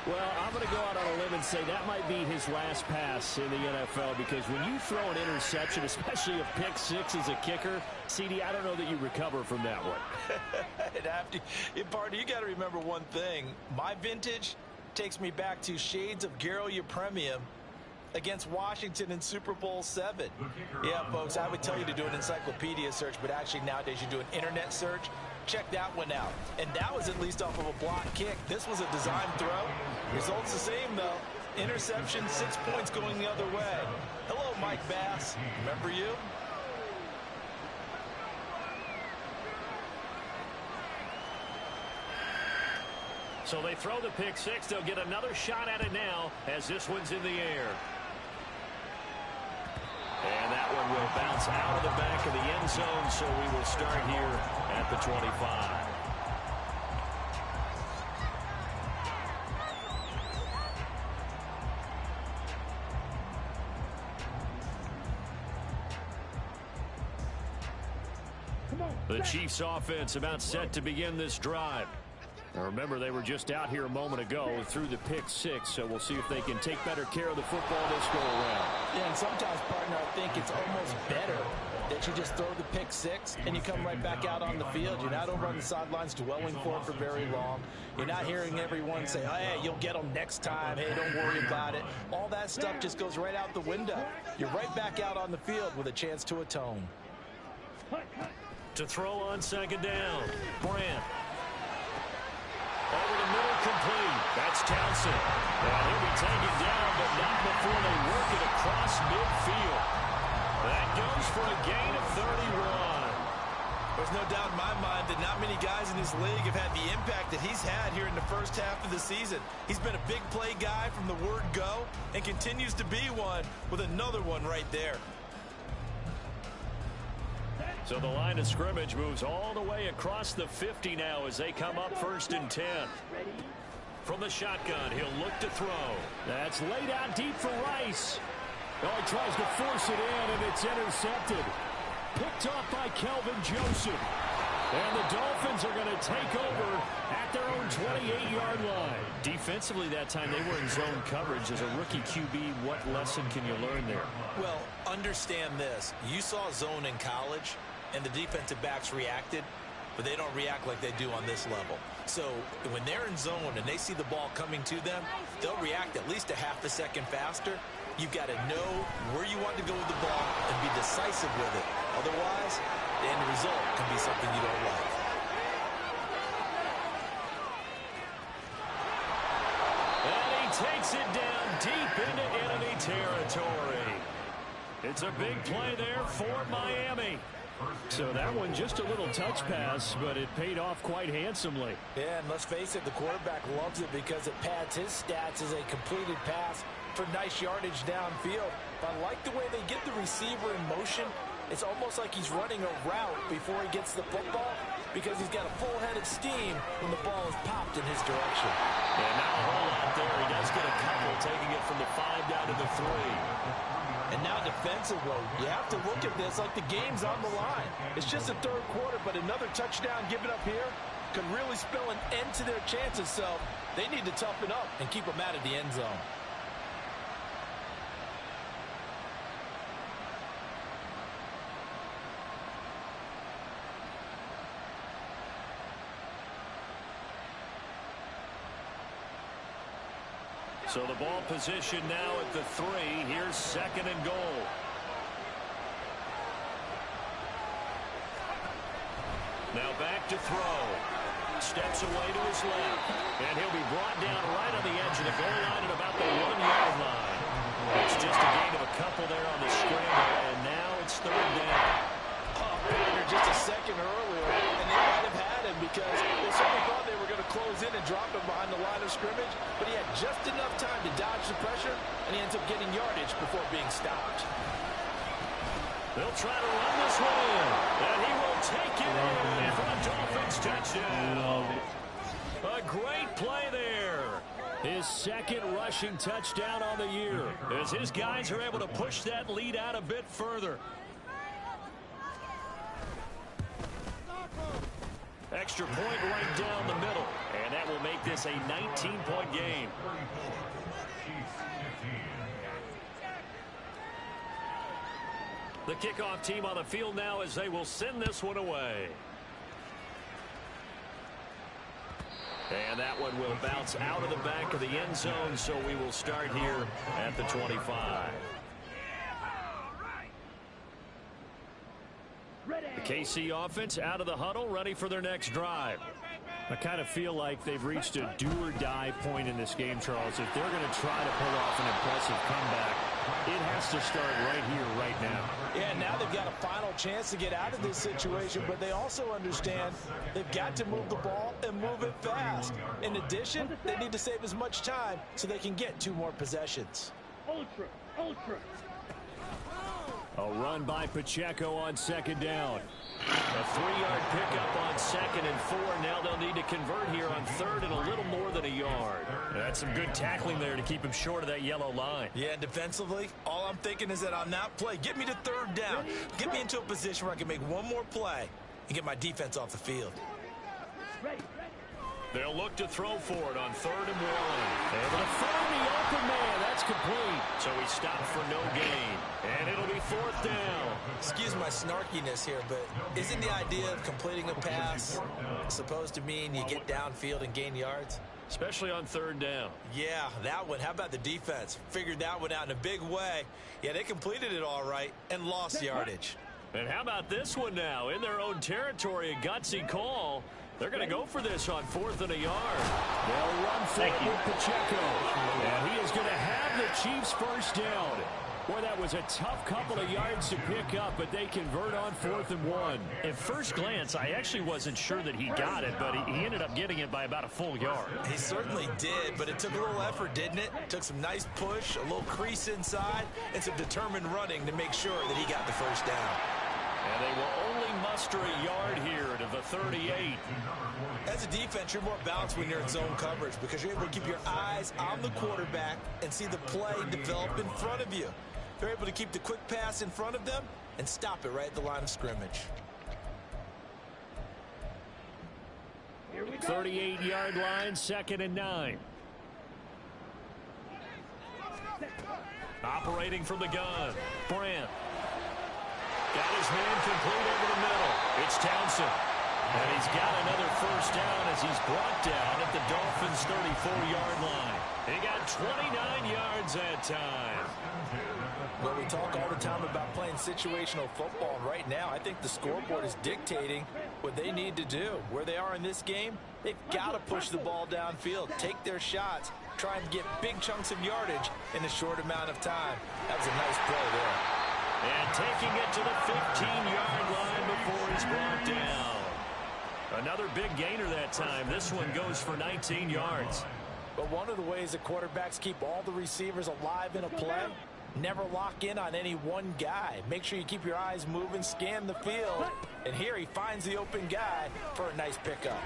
Well, I'm going to go out on a limb and say that might be his last pass in the NFL, because when you throw an interception, especially a pick 6 as a kicker, CD, I don't know that you recover from that one. Partner, you got to remember one thing. My vintage takes me back to shades of Garo Yepremian against Washington in Super Bowl 7. Yeah, folks, I would tell you to do an encyclopedia search, but actually nowadays you do an internet search. Check that one out. And that was at least off of a block kick. This was a design throw. Results the same, though. Interception, 6 points going the other way. Hello, Mike Bass. Remember you? So they throw the pick 6. They'll get another shot at it now as this one's in the air. And that one will bounce out of the back of the end zone, so we will start here at the 25. The Chiefs offense about set to begin this drive. Now remember, they were just out here a moment ago through the pick 6, so we'll see if they can take better care of the football this go around. Yeah, and sometimes, partner, I think it's almost better that you just throw the pick 6 and you come right back out on the field. You're not over on the sidelines dwelling for it for very long. You're not hearing everyone say, oh, hey, you'll get them next time. Hey, don't worry about it. All that stuff just goes right out the window. You're right back out on the field with a chance to atone. To throw on 2nd down, Grant. Over the middle, complete. That's Townsend. And he'll be taken down, but not before they work it across midfield. That goes for a gain of 31. There's no doubt in my mind that not many guys in this league have had the impact that he's had here in the first half of the season. He's been a big play guy from the word go and continues to be one with another one right there. So the line of scrimmage moves all the way across the 50 now as they come up 1st and 10. From the shotgun, he'll look to throw. That's laid out deep for Rice. Oh, he tries to force it in, and it's intercepted. Picked off by Kelvin Joseph. And the Dolphins are going to take over at their own 28-yard line. Defensively that time, they were in zone coverage. As a rookie QB, what lesson can you learn there? Well, understand this. You saw zone in college, and the defensive backs reacted, but they don't react like they do on this level. So when they're in zone and they see the ball coming to them, they'll react at least a half a second faster. You've got to know where you want to go with the ball and be decisive with it. Otherwise, the end result can be something you don't like. And he takes it down deep into enemy territory. It's a big play there for Miami. So that one just a little touch pass, but it paid off quite handsomely. Yeah, and let's face it, the quarterback loves it because it pads his stats as a completed pass for nice yardage downfield. But I like the way they get the receiver in motion. It's almost like he's running a route before he gets the football because he's got a full head of steam when the ball is popped in his direction. And not a whole lot there. He does get a couple, taking it from the 5 down to the 3. And now defensively, you have to look at this like the game's on the line. It's just the 3rd quarter, but another touchdown given up here could really spell an end to their chances. So they need to toughen up and keep them out of the end zone. So the ball position now at the 3. Here's 2nd and goal. Now back to throw. Steps away to his left. And he'll be brought down right on the edge of the goal line at about the 1-yard line. It's just a gain of a couple there on the scramble, and now it's third down. Just a second earlier, and they might have had him because they certainly thought they were going to close in and drop him behind the line of scrimmage, but he had just enough time to dodge the pressure, and he ends up getting yardage before being stopped. They'll try to run this one in, and he will take it in for a Dolphins touchdown. A great play there. His second rushing touchdown on the year as his guys are able to push that lead out a bit further. Extra point right down the middle, and that will make this a 19-point game. The kickoff team on the field now as they will send this one away. And that one will bounce out of the back of the end zone, so we will start here at the 25. The KC offense out of the huddle, ready for their next drive. I kind of feel like they've reached a do-or-die point in this game, Charles. If they're going to try to pull off an impressive comeback, it has to start right here, right now. Yeah, now they've got a final chance to get out of this situation, but they also understand they've got to move the ball and move it fast. In addition, they need to save as much time so they can get 2 more possessions. Ultra. A run by Pacheco on second down. A 3-yard pickup on 2nd and 4. Now they'll need to convert here on 3rd and a little more than a yard. That's some good tackling there to keep him short of that yellow line. Yeah, defensively, all I'm thinking is that on that play, get me to 3rd down. Get me into a position where I can make one more play and get my defense off the field. They'll look to throw for it on 3rd and 1. Able to find the open man. That's complete. So he stopped for no gain. And it'll be 4th down. Excuse my snarkiness here, but isn't the idea of completing a pass supposed to mean you get downfield and gain yards? Especially on 3rd down. Yeah, that one. How about the defense? Figured that one out in a big way. Yeah, they completed it all right and lost yardage. And how about this one now? In their own territory, a gutsy call. They're going to go for this on 4th and a yard. They'll run for it with Pacheco. And he is going to have the Chiefs first down. Boy, that was a tough couple of yards to pick up, but they convert on 4th and 1. At first glance, I actually wasn't sure that he got it, but he ended up getting it by about a full yard. He certainly did, but it took a little effort, didn't it? Took some nice push, a little crease inside, and some determined running to make sure that he got the first down. And they will only muster a yard here to the 38. As a defense, you're more balanced when you're in zone coverage because you're able to keep your eyes on the quarterback and see the play develop in front of you. They're able to keep the quick pass in front of them and stop it right at the line of scrimmage. 38-yard line, 2nd and 9. Operating from the gun, Brandt. Got his man complete over the middle. It's Townsend. And he's got another first down as he's brought down at the Dolphins' 34-yard line. He got 29 yards that time. Well, we talk all the time about playing situational football. And right now, I think the scoreboard is dictating what they need to do. Where they are in this game, they've got to push the ball downfield, take their shots, try and get big chunks of yardage in a short amount of time. That was a nice play there. And taking it to the 15-yard line before he's brought down. Another big gainer that time. This one goes for 19 yards. But one of the ways that quarterbacks keep all the receivers alive in a play, never lock in on any one guy. Make sure you keep your eyes moving, scan the field. And here he finds the open guy for a nice pickup.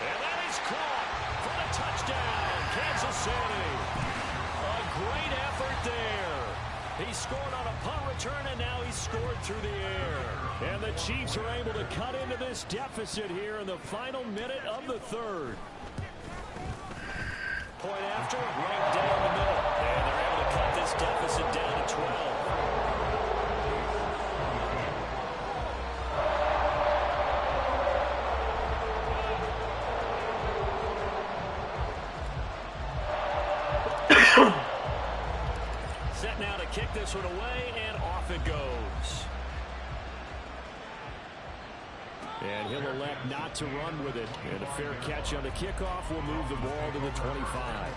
And that is caught for the touchdown, Kansas City. A great effort there. He scored on a punt return, and now he's scored through the air. And the Chiefs are able to cut into this deficit here in the final minute of the 3rd. Point after, right down the middle. And they're able to cut this deficit down to 12. Set now to kick this one away, and off it goes. And he'll elect not to run with it. And a fair catch on the kickoff will move the ball to the 25.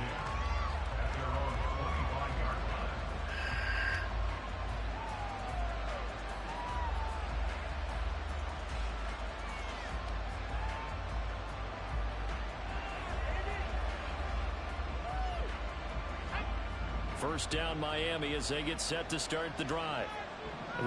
First down Miami as they get set to start the drive.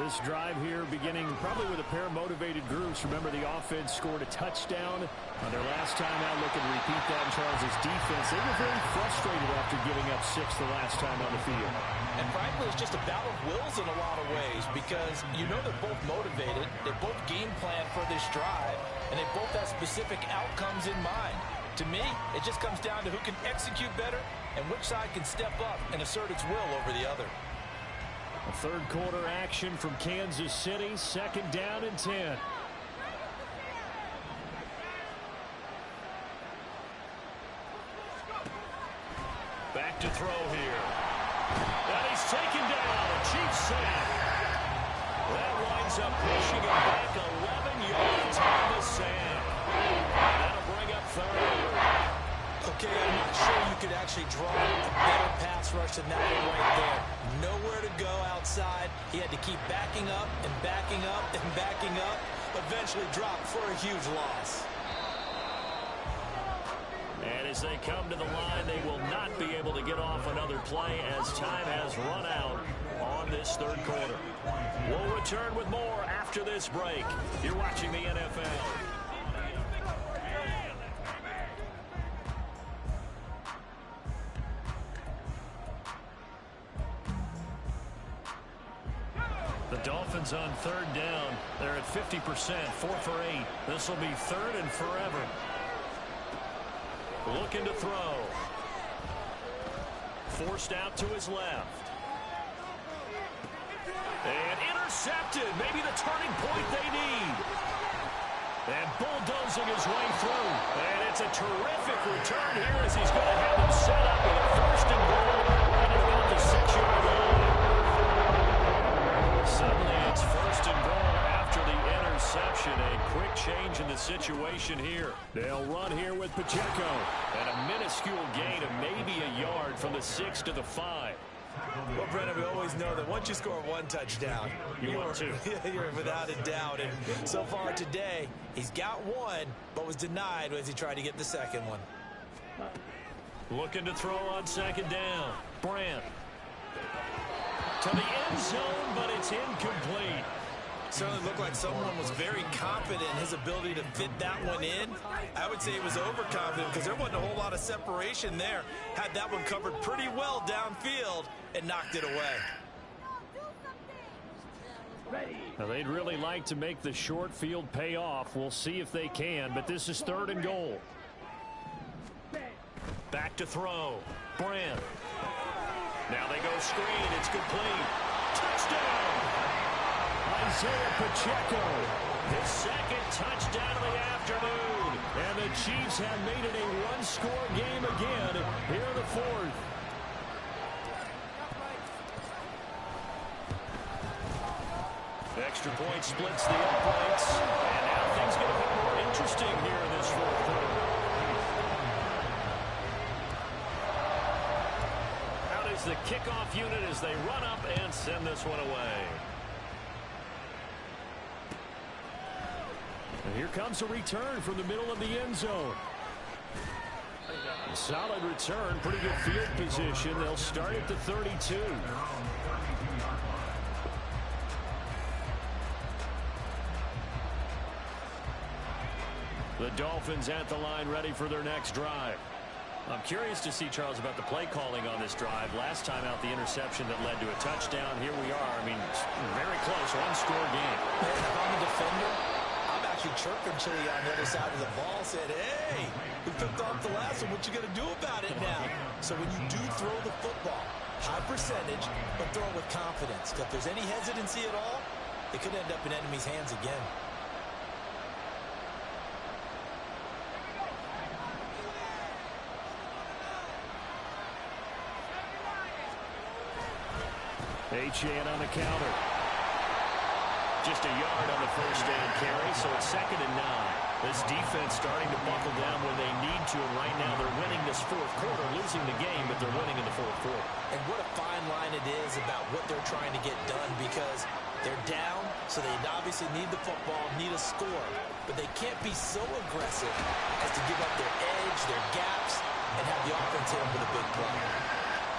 This drive here beginning probably with a pair of motivated groups. Remember, the offense scored a touchdown on their last time out. Look and repeat that in Charles' defense. They were very frustrated after giving up 6 the last time on the field. And frankly, it's just a battle of wills in a lot of ways because you know they're both motivated. They both game plan for this drive, and they both have specific outcomes in mind. To me, it just comes down to who can execute better and which side can step up and assert its will over the other. A third quarter action from Kansas City. Second down and 10. Back to throw here. And he's taken down. A Chiefs sack. That winds up pushing him back 11 yards on the sack. That'll bring up third. Okay, I'm not sure you could actually draw a better pass rush than that one right there. Nowhere to go outside. He had to keep backing up and backing up and backing up. Eventually dropped for a huge loss. And as they come to the line, they will not be able to get off another play as time has run out on this third quarter. We'll return with more after this break. You're watching the NFL. The Dolphins on third down. They're at 50%, 4 for 8. This will be third and forever. Looking to throw. Forced out to his left. And intercepted. Maybe the turning point they need. And bulldozing his way through. And it's a terrific return here as he's going to have him set up with a first and goal right at about the 6-yard line. Suddenly it's first and goal after the interception. A quick change in the situation here. They'll run here with Pacheco. And a minuscule gain of maybe a yard from the 6 to the 5. Well, Brennan, we always know that once you score one touchdown, you're without a doubt. And so far today, he's got one, but was denied as he tried to get the second one. Looking to throw on second down. Brandt. To the end zone, but it's incomplete. Certainly looked like someone was very confident in his ability to fit that one in. I would say he was overconfident because there wasn't a whole lot of separation there. Had that one covered pretty well downfield and knocked it away. Now, they'd really like to make the short field pay off. We'll see if they can, but this is third and goal. Back to throw. Brandt. Now they go screen. It's complete. Touchdown! Isaiah Pacheco. His second touchdown of the afternoon. And the Chiefs have made it a one-score game again here in the fourth. Extra point splits the uprights. And now things get a bit more interesting here in this fourth quarter. The kickoff unit as they run up and send this one away. And here comes a return from the middle of the end zone. A solid return, pretty good field position. They'll start at the 32. The Dolphins at the line ready for their next drive. I'm curious to see, Charles, about the play calling on this drive. Last time out, the interception that led to a touchdown. Here we are. I mean, very close, one-score game. Man, if I'm a defender, I'm actually chirping Chili on the other side of the ball, said, hey, we picked off the last one. What you going to do about it now? So when you do throw the football, high percentage, but throw it with confidence. If there's any hesitancy at all, it could end up in enemy's hands again. H.A. on the counter. Just a yard on the first down carry, so it's 2nd and 9. This defense starting to buckle down when they need to, and right now they're winning this fourth quarter, losing the game, but they're winning in the fourth quarter. And what a fine line it is about what they're trying to get done, because they're down, so they obviously need the football, need a score, but they can't be so aggressive as to give up their edge, their gaps, and have the offense hit them with a big play.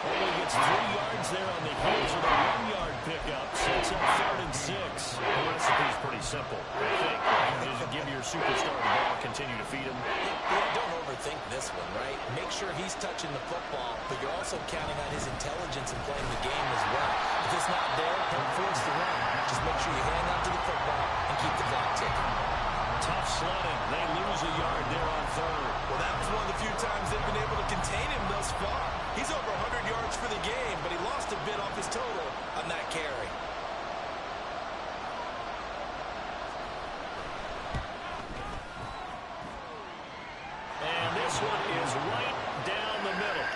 Only gets 3 yards there on the heels of a 1-yard pickup. Sets up 3rd and 6. The recipe's pretty simple, I think. You just give your superstar the ball, continue to feed him. Yeah, don't overthink this one, right? Make sure he's touching the football, but you're also counting on his intelligence in playing the game as well. If it's not there, don't force the run. Just make sure you hang on to the football and keep the clock ticking. Tough sledding. They lose a yard there on 3rd. Well, that was one of the few times they've been able to contain him thus far. He's over 100 yards for the game, but he lost a bit off his total on that carry. And this one is right down the middle.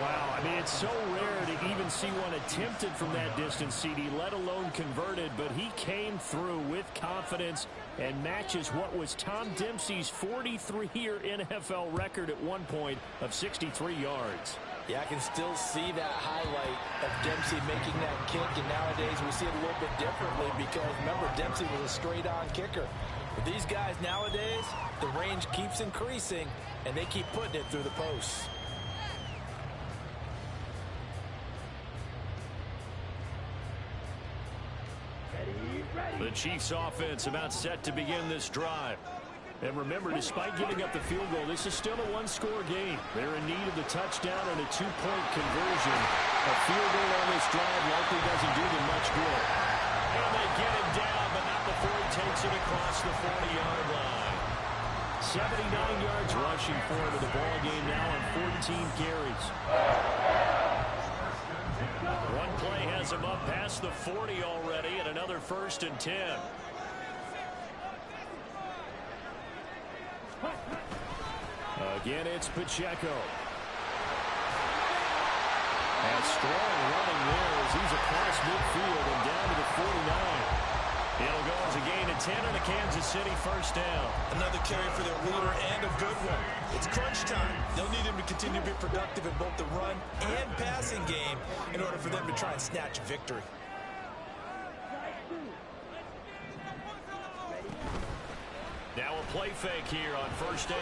Wow, I mean, it's so rare to even see one attempted from that distance, CD, let alone converted, but he came through with confidence and matches what was Tom Dempsey's 43-year NFL record at one point of 63 yards. Yeah, I can still see that highlight of Dempsey making that kick, and nowadays we see it a little bit differently because, remember, Dempsey was a straight-on kicker. But these guys nowadays, the range keeps increasing, and they keep putting it through the posts. The Chiefs offense about set to begin this drive. And remember, despite giving up the field goal, this is still a one-score game. They're in need of the touchdown and a two-point conversion. A field goal on this drive likely doesn't do them much good. And they get him down, but not before he takes it across the 40-yard line. 79 yards rushing for him in the ball game now on 14 carries. One play has him up past the 40 already, and another 1st and 10. Again, it's Pacheco. And strong running there as he's across midfield and down to the 49. It'll go as a gain of 10 on the Kansas City first down. Another carry for their leader and a good one. It's crunch time. They'll need him to continue to be productive in both the run and passing game in order for them to try and snatch a victory. Now a play fake here on first down.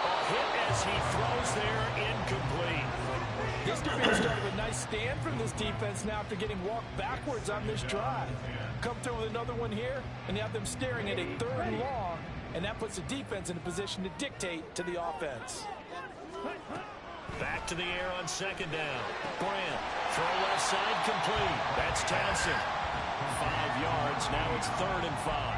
A hit as he throws there, incomplete. This could be the start of a nice stand from this defense now after getting walked backwards on this drive. Come through with another one here, and you have them staring at a 3rd and long, and that puts the defense in a position to dictate to the offense. Back to the air on 2nd down. Grant, throw left side complete. That's Townsend. 5 yards, now it's 3rd and 5.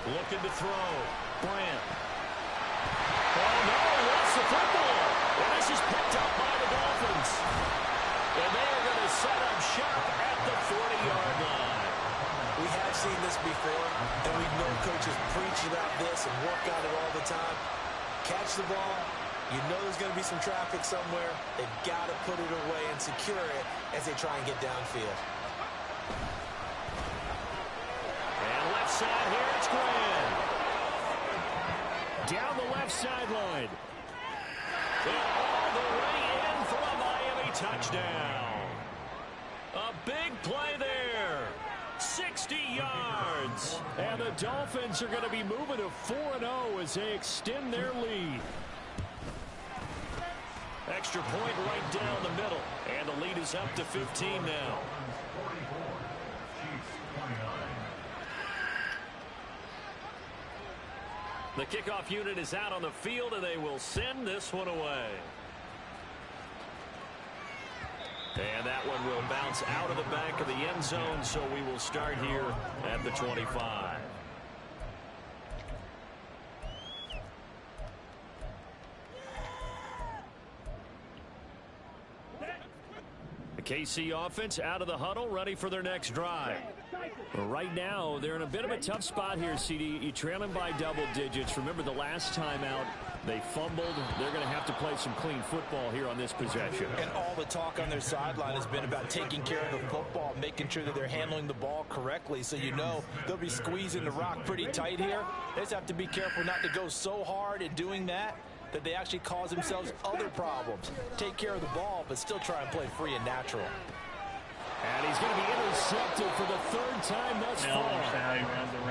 Looking to throw. Grant. Oh, no, that's the football. And this is picked up by the Dolphins. And they are going to set up shop at the 40-yard line. We have seen this before, and we know coaches preach about this and work on it all the time. Catch the ball. You know there's going to be some traffic somewhere. They've got to put it away and secure it as they try and get downfield. And left side here, it's Grant. Down the left sideline. And all the way in for a Miami touchdown. A big play there. 60 yards. And the Dolphins are going to be moving to 4-0 as they extend their lead. Extra point right down the middle. And the lead is up to 15 now. The kickoff unit is out on the field, and they will send this one away. And that one will bounce out of the back of the end zone, so we will start here at the 25. The KC offense out of the huddle, ready for their next drive. Well, right now, they're in a bit of a tough spot here, CD. You trail them by double digits. Remember the last time out, they fumbled. They're going to have to play some clean football here on this possession. And all the talk on their sideline has been about taking care of the football, making sure that they're handling the ball correctly. So you know they'll be squeezing the rock pretty tight here. They just have to be careful not to go so hard in doing that they actually cause themselves other problems. Take care of the ball, but still try and play free and natural. And he's going to be intercepted for the third time thus far.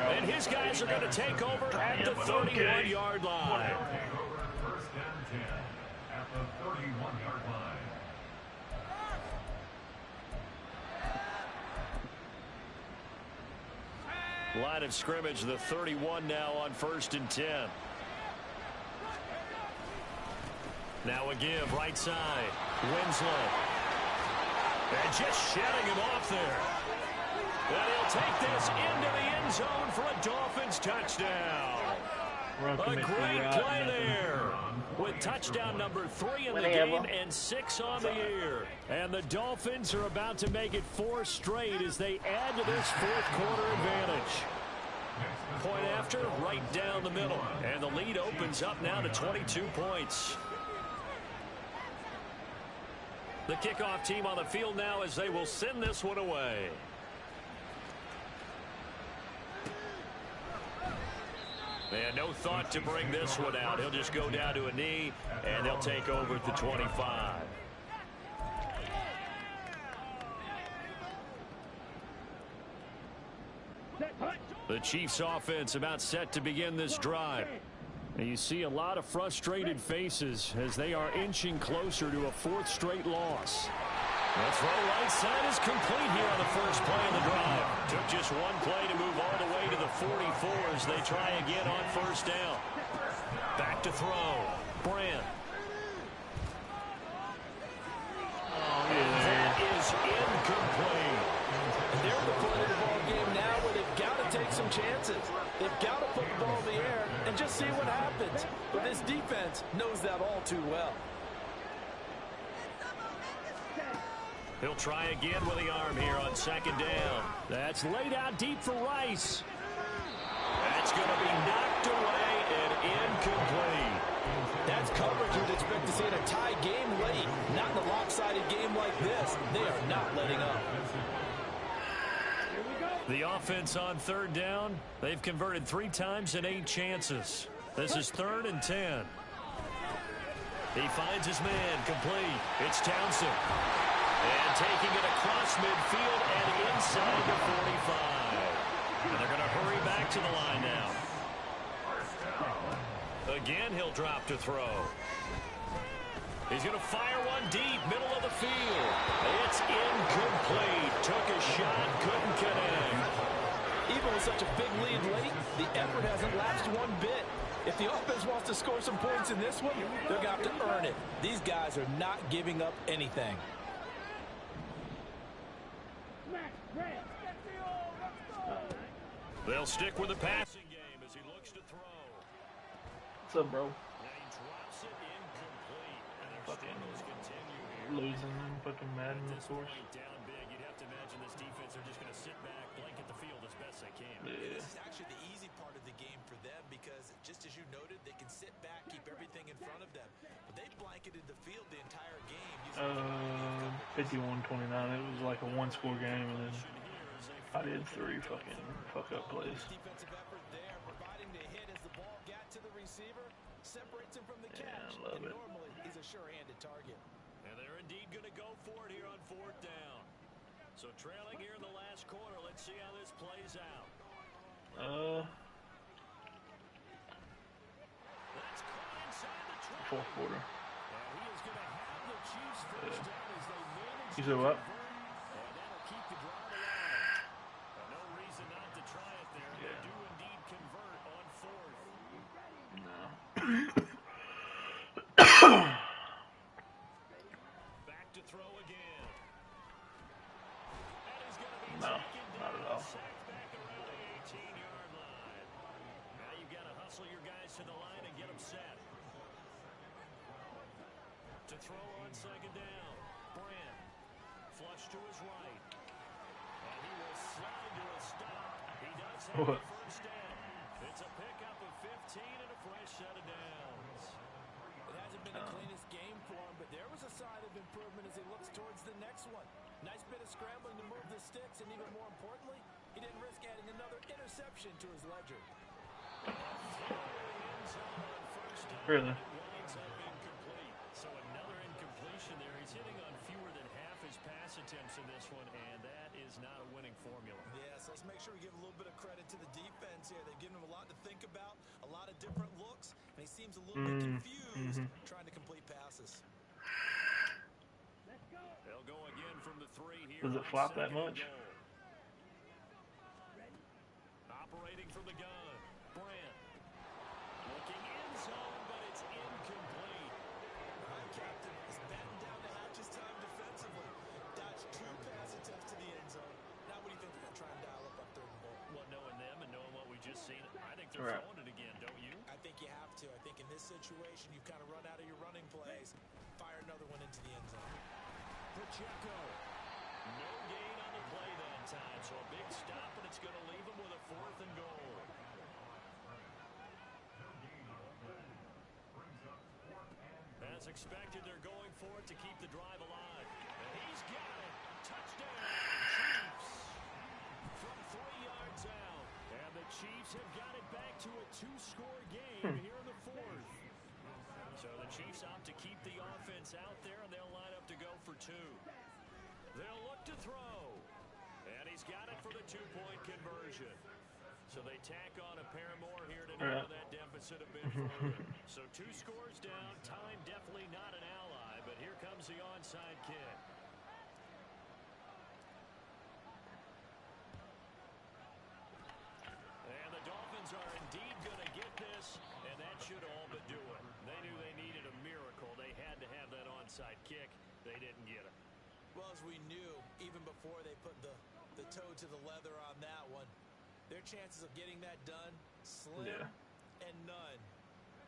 And his guys are going to take over at the 31-yard line. First and 10 at the 31-yard line. Line of scrimmage, the 31 now on 1st and 10. Now a give, right side. Winslow. And just shedding him off there. And he'll take this into the end zone for a Dolphins touchdown. A great play there. With touchdown number 3 in the game and 6 on the year. And the Dolphins are about to make it 4 straight as they add to this fourth quarter advantage. Point after, right down the middle. And the lead opens up now to 22 points. The kickoff team on the field now as they will send this one away. And no thought to bring this one out. He'll just go down to a knee, and they'll take over at the 25. The Chiefs offense about set to begin this drive. And you see a lot of frustrated faces as they are inching closer to a 4th straight loss. The throw right side is complete here on the first play of the drive. Took just one play to move all the way to the 44 as they try again on 1st down. Back to throw. Brand. That is incomplete. And they're at the point of the ball game now where they've got to take some chances. They've got to put the ball in the air and just see what happens. But this defense knows that all too well. He'll try again with the arm here on 2nd down. That's laid out deep for Rice. That's going to be knocked away and incomplete. That's coverage you'd expect to see in a tie game late. Not in a lopsided game like this. They are not letting up. The offense on 3rd down, they've converted 3 times in 8 chances. This is 3rd and 10. He finds his man, complete. It's Townsend. And taking it across midfield and inside the 45. And they're going to hurry back to the line now. Again, he'll drop to throw. He's going to fire one deep, middle of the field. It's incomplete. Took a shot, couldn't connect. Even with such a big lead late, the effort hasn't lapsed one bit. If the offense wants to score some points in this one, they're going to have to earn it. These guys are not giving up anything. They'll stick with the passing game as he looks to throw. What's up, bro? And he drops it incomplete. And their Fucking struggles continue here. losing, fucking Madden, At of this course. point, down big, you'd have to imagine this defense are just going to sit back, blanket the field as best they can. Yeah. This is actually the easy part of the game for them because, just as you noted, they can sit back, keep everything in front of them. But they blanketed the field the entire game. 51-29. It was like a 1-score game, and then I did 3 fucking fuck-up plays. Defensive effort there, providing the hit as the ball got to the receiver, separates him from the catch, I love and it. normally he's a sure-handed target. And they're indeed going to go for it here on 4th down. So trailing here in the last quarter. Let's see how this plays out. That's caught inside the 20. 4th quarter. And he is going to have the Chiefs first down as they manage You said what? and that'll keep the drive alive. No reason not to try it there. Yeah. They do indeed convert on 4th. No. Back to throw again. And he's going to be No, taken not down at all. sacked back around the 18-yard line. Now you've got to hustle your guys to the line and get them set. To throw on 2nd down. Brand. Flush to his right. And he will slide to a stop. He does have What? the first down. It's a pickup of 15 and a fresh set of downs. It hasn't been the cleanest game for him, but there was a sign of improvement as he looks towards the next one. Nice bit of scrambling to move the sticks, and even more importantly, he didn't risk adding another interception to his ledger. Really? Winds up incomplete. So another incompletion there. He's hitting on fewer than half his pass attempts in this one, and that is not a winning formula. Yes, let's make sure we give a little bit of credit to the defense here. They've given him a lot to think about, a lot of different looks, and he seems a little bit confused trying to complete passes. They'll go again from the 3 here. Does it flop that much? Operating from the gun. Brandt. Looking in zone, but it's incomplete. All right, Captain, is batting down the hatches time defensively. Dodged 2 pass attempts to the end zone. Now what do you think they're going to try and dial up on 3rd and goal? Well, knowing them and knowing what we just seen, I think they're throwing it again, don't you? I think you have to. I think in this situation, you've kind of run out of your running plays. Fire another one into the end zone. Pacheco. No gain on the play that time, so a big stop, and it's going to leave him with a 4th and goal. As expected, they're going for it to keep the drive alive. And he's got it. Touchdown, Chiefs. From 3 yards out. And the Chiefs have got it back to a 2-score game here in the 4th. So the Chiefs opt to keep the offense out there, and they'll line up to go for 2. They'll look to throw. And he's got it for the 2-point conversion. So they tack on a pair more here to narrow that deficit a bit further. So 2 scores down. Time definitely not an ally, but here comes the onside kick. And the Dolphins are indeed going to get this, and that should all but do it. They knew they needed a miracle. They had to have that onside kick. They didn't get it. Well, as we knew, even before they put the toe to the leather on that one, their chances of getting that done, slim and none.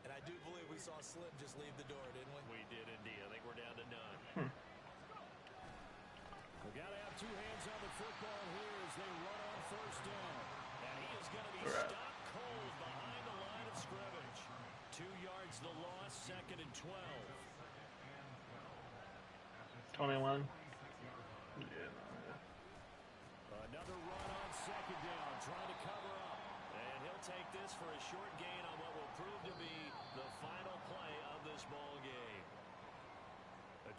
And I do believe we saw Slim just leave the door, didn't we? We did indeed. I think we're down to none. We've got to have 2 hands on the football here as they run on 1st down. And he is going to be stopped cold behind the line of scrimmage. 2 yards the loss, 2nd and 12. 21. Another run on 2nd down, trying to cover up. And he'll take this for a short gain on what will prove to be the final play of this ball game.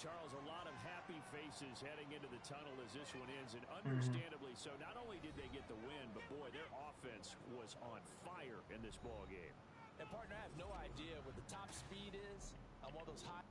Charles, a lot of happy faces heading into the tunnel as this one ends, and understandably so. Not only did they get the win, but boy, their offense was on fire in this ball game. And partner, I have no idea what the top speed is on one of those high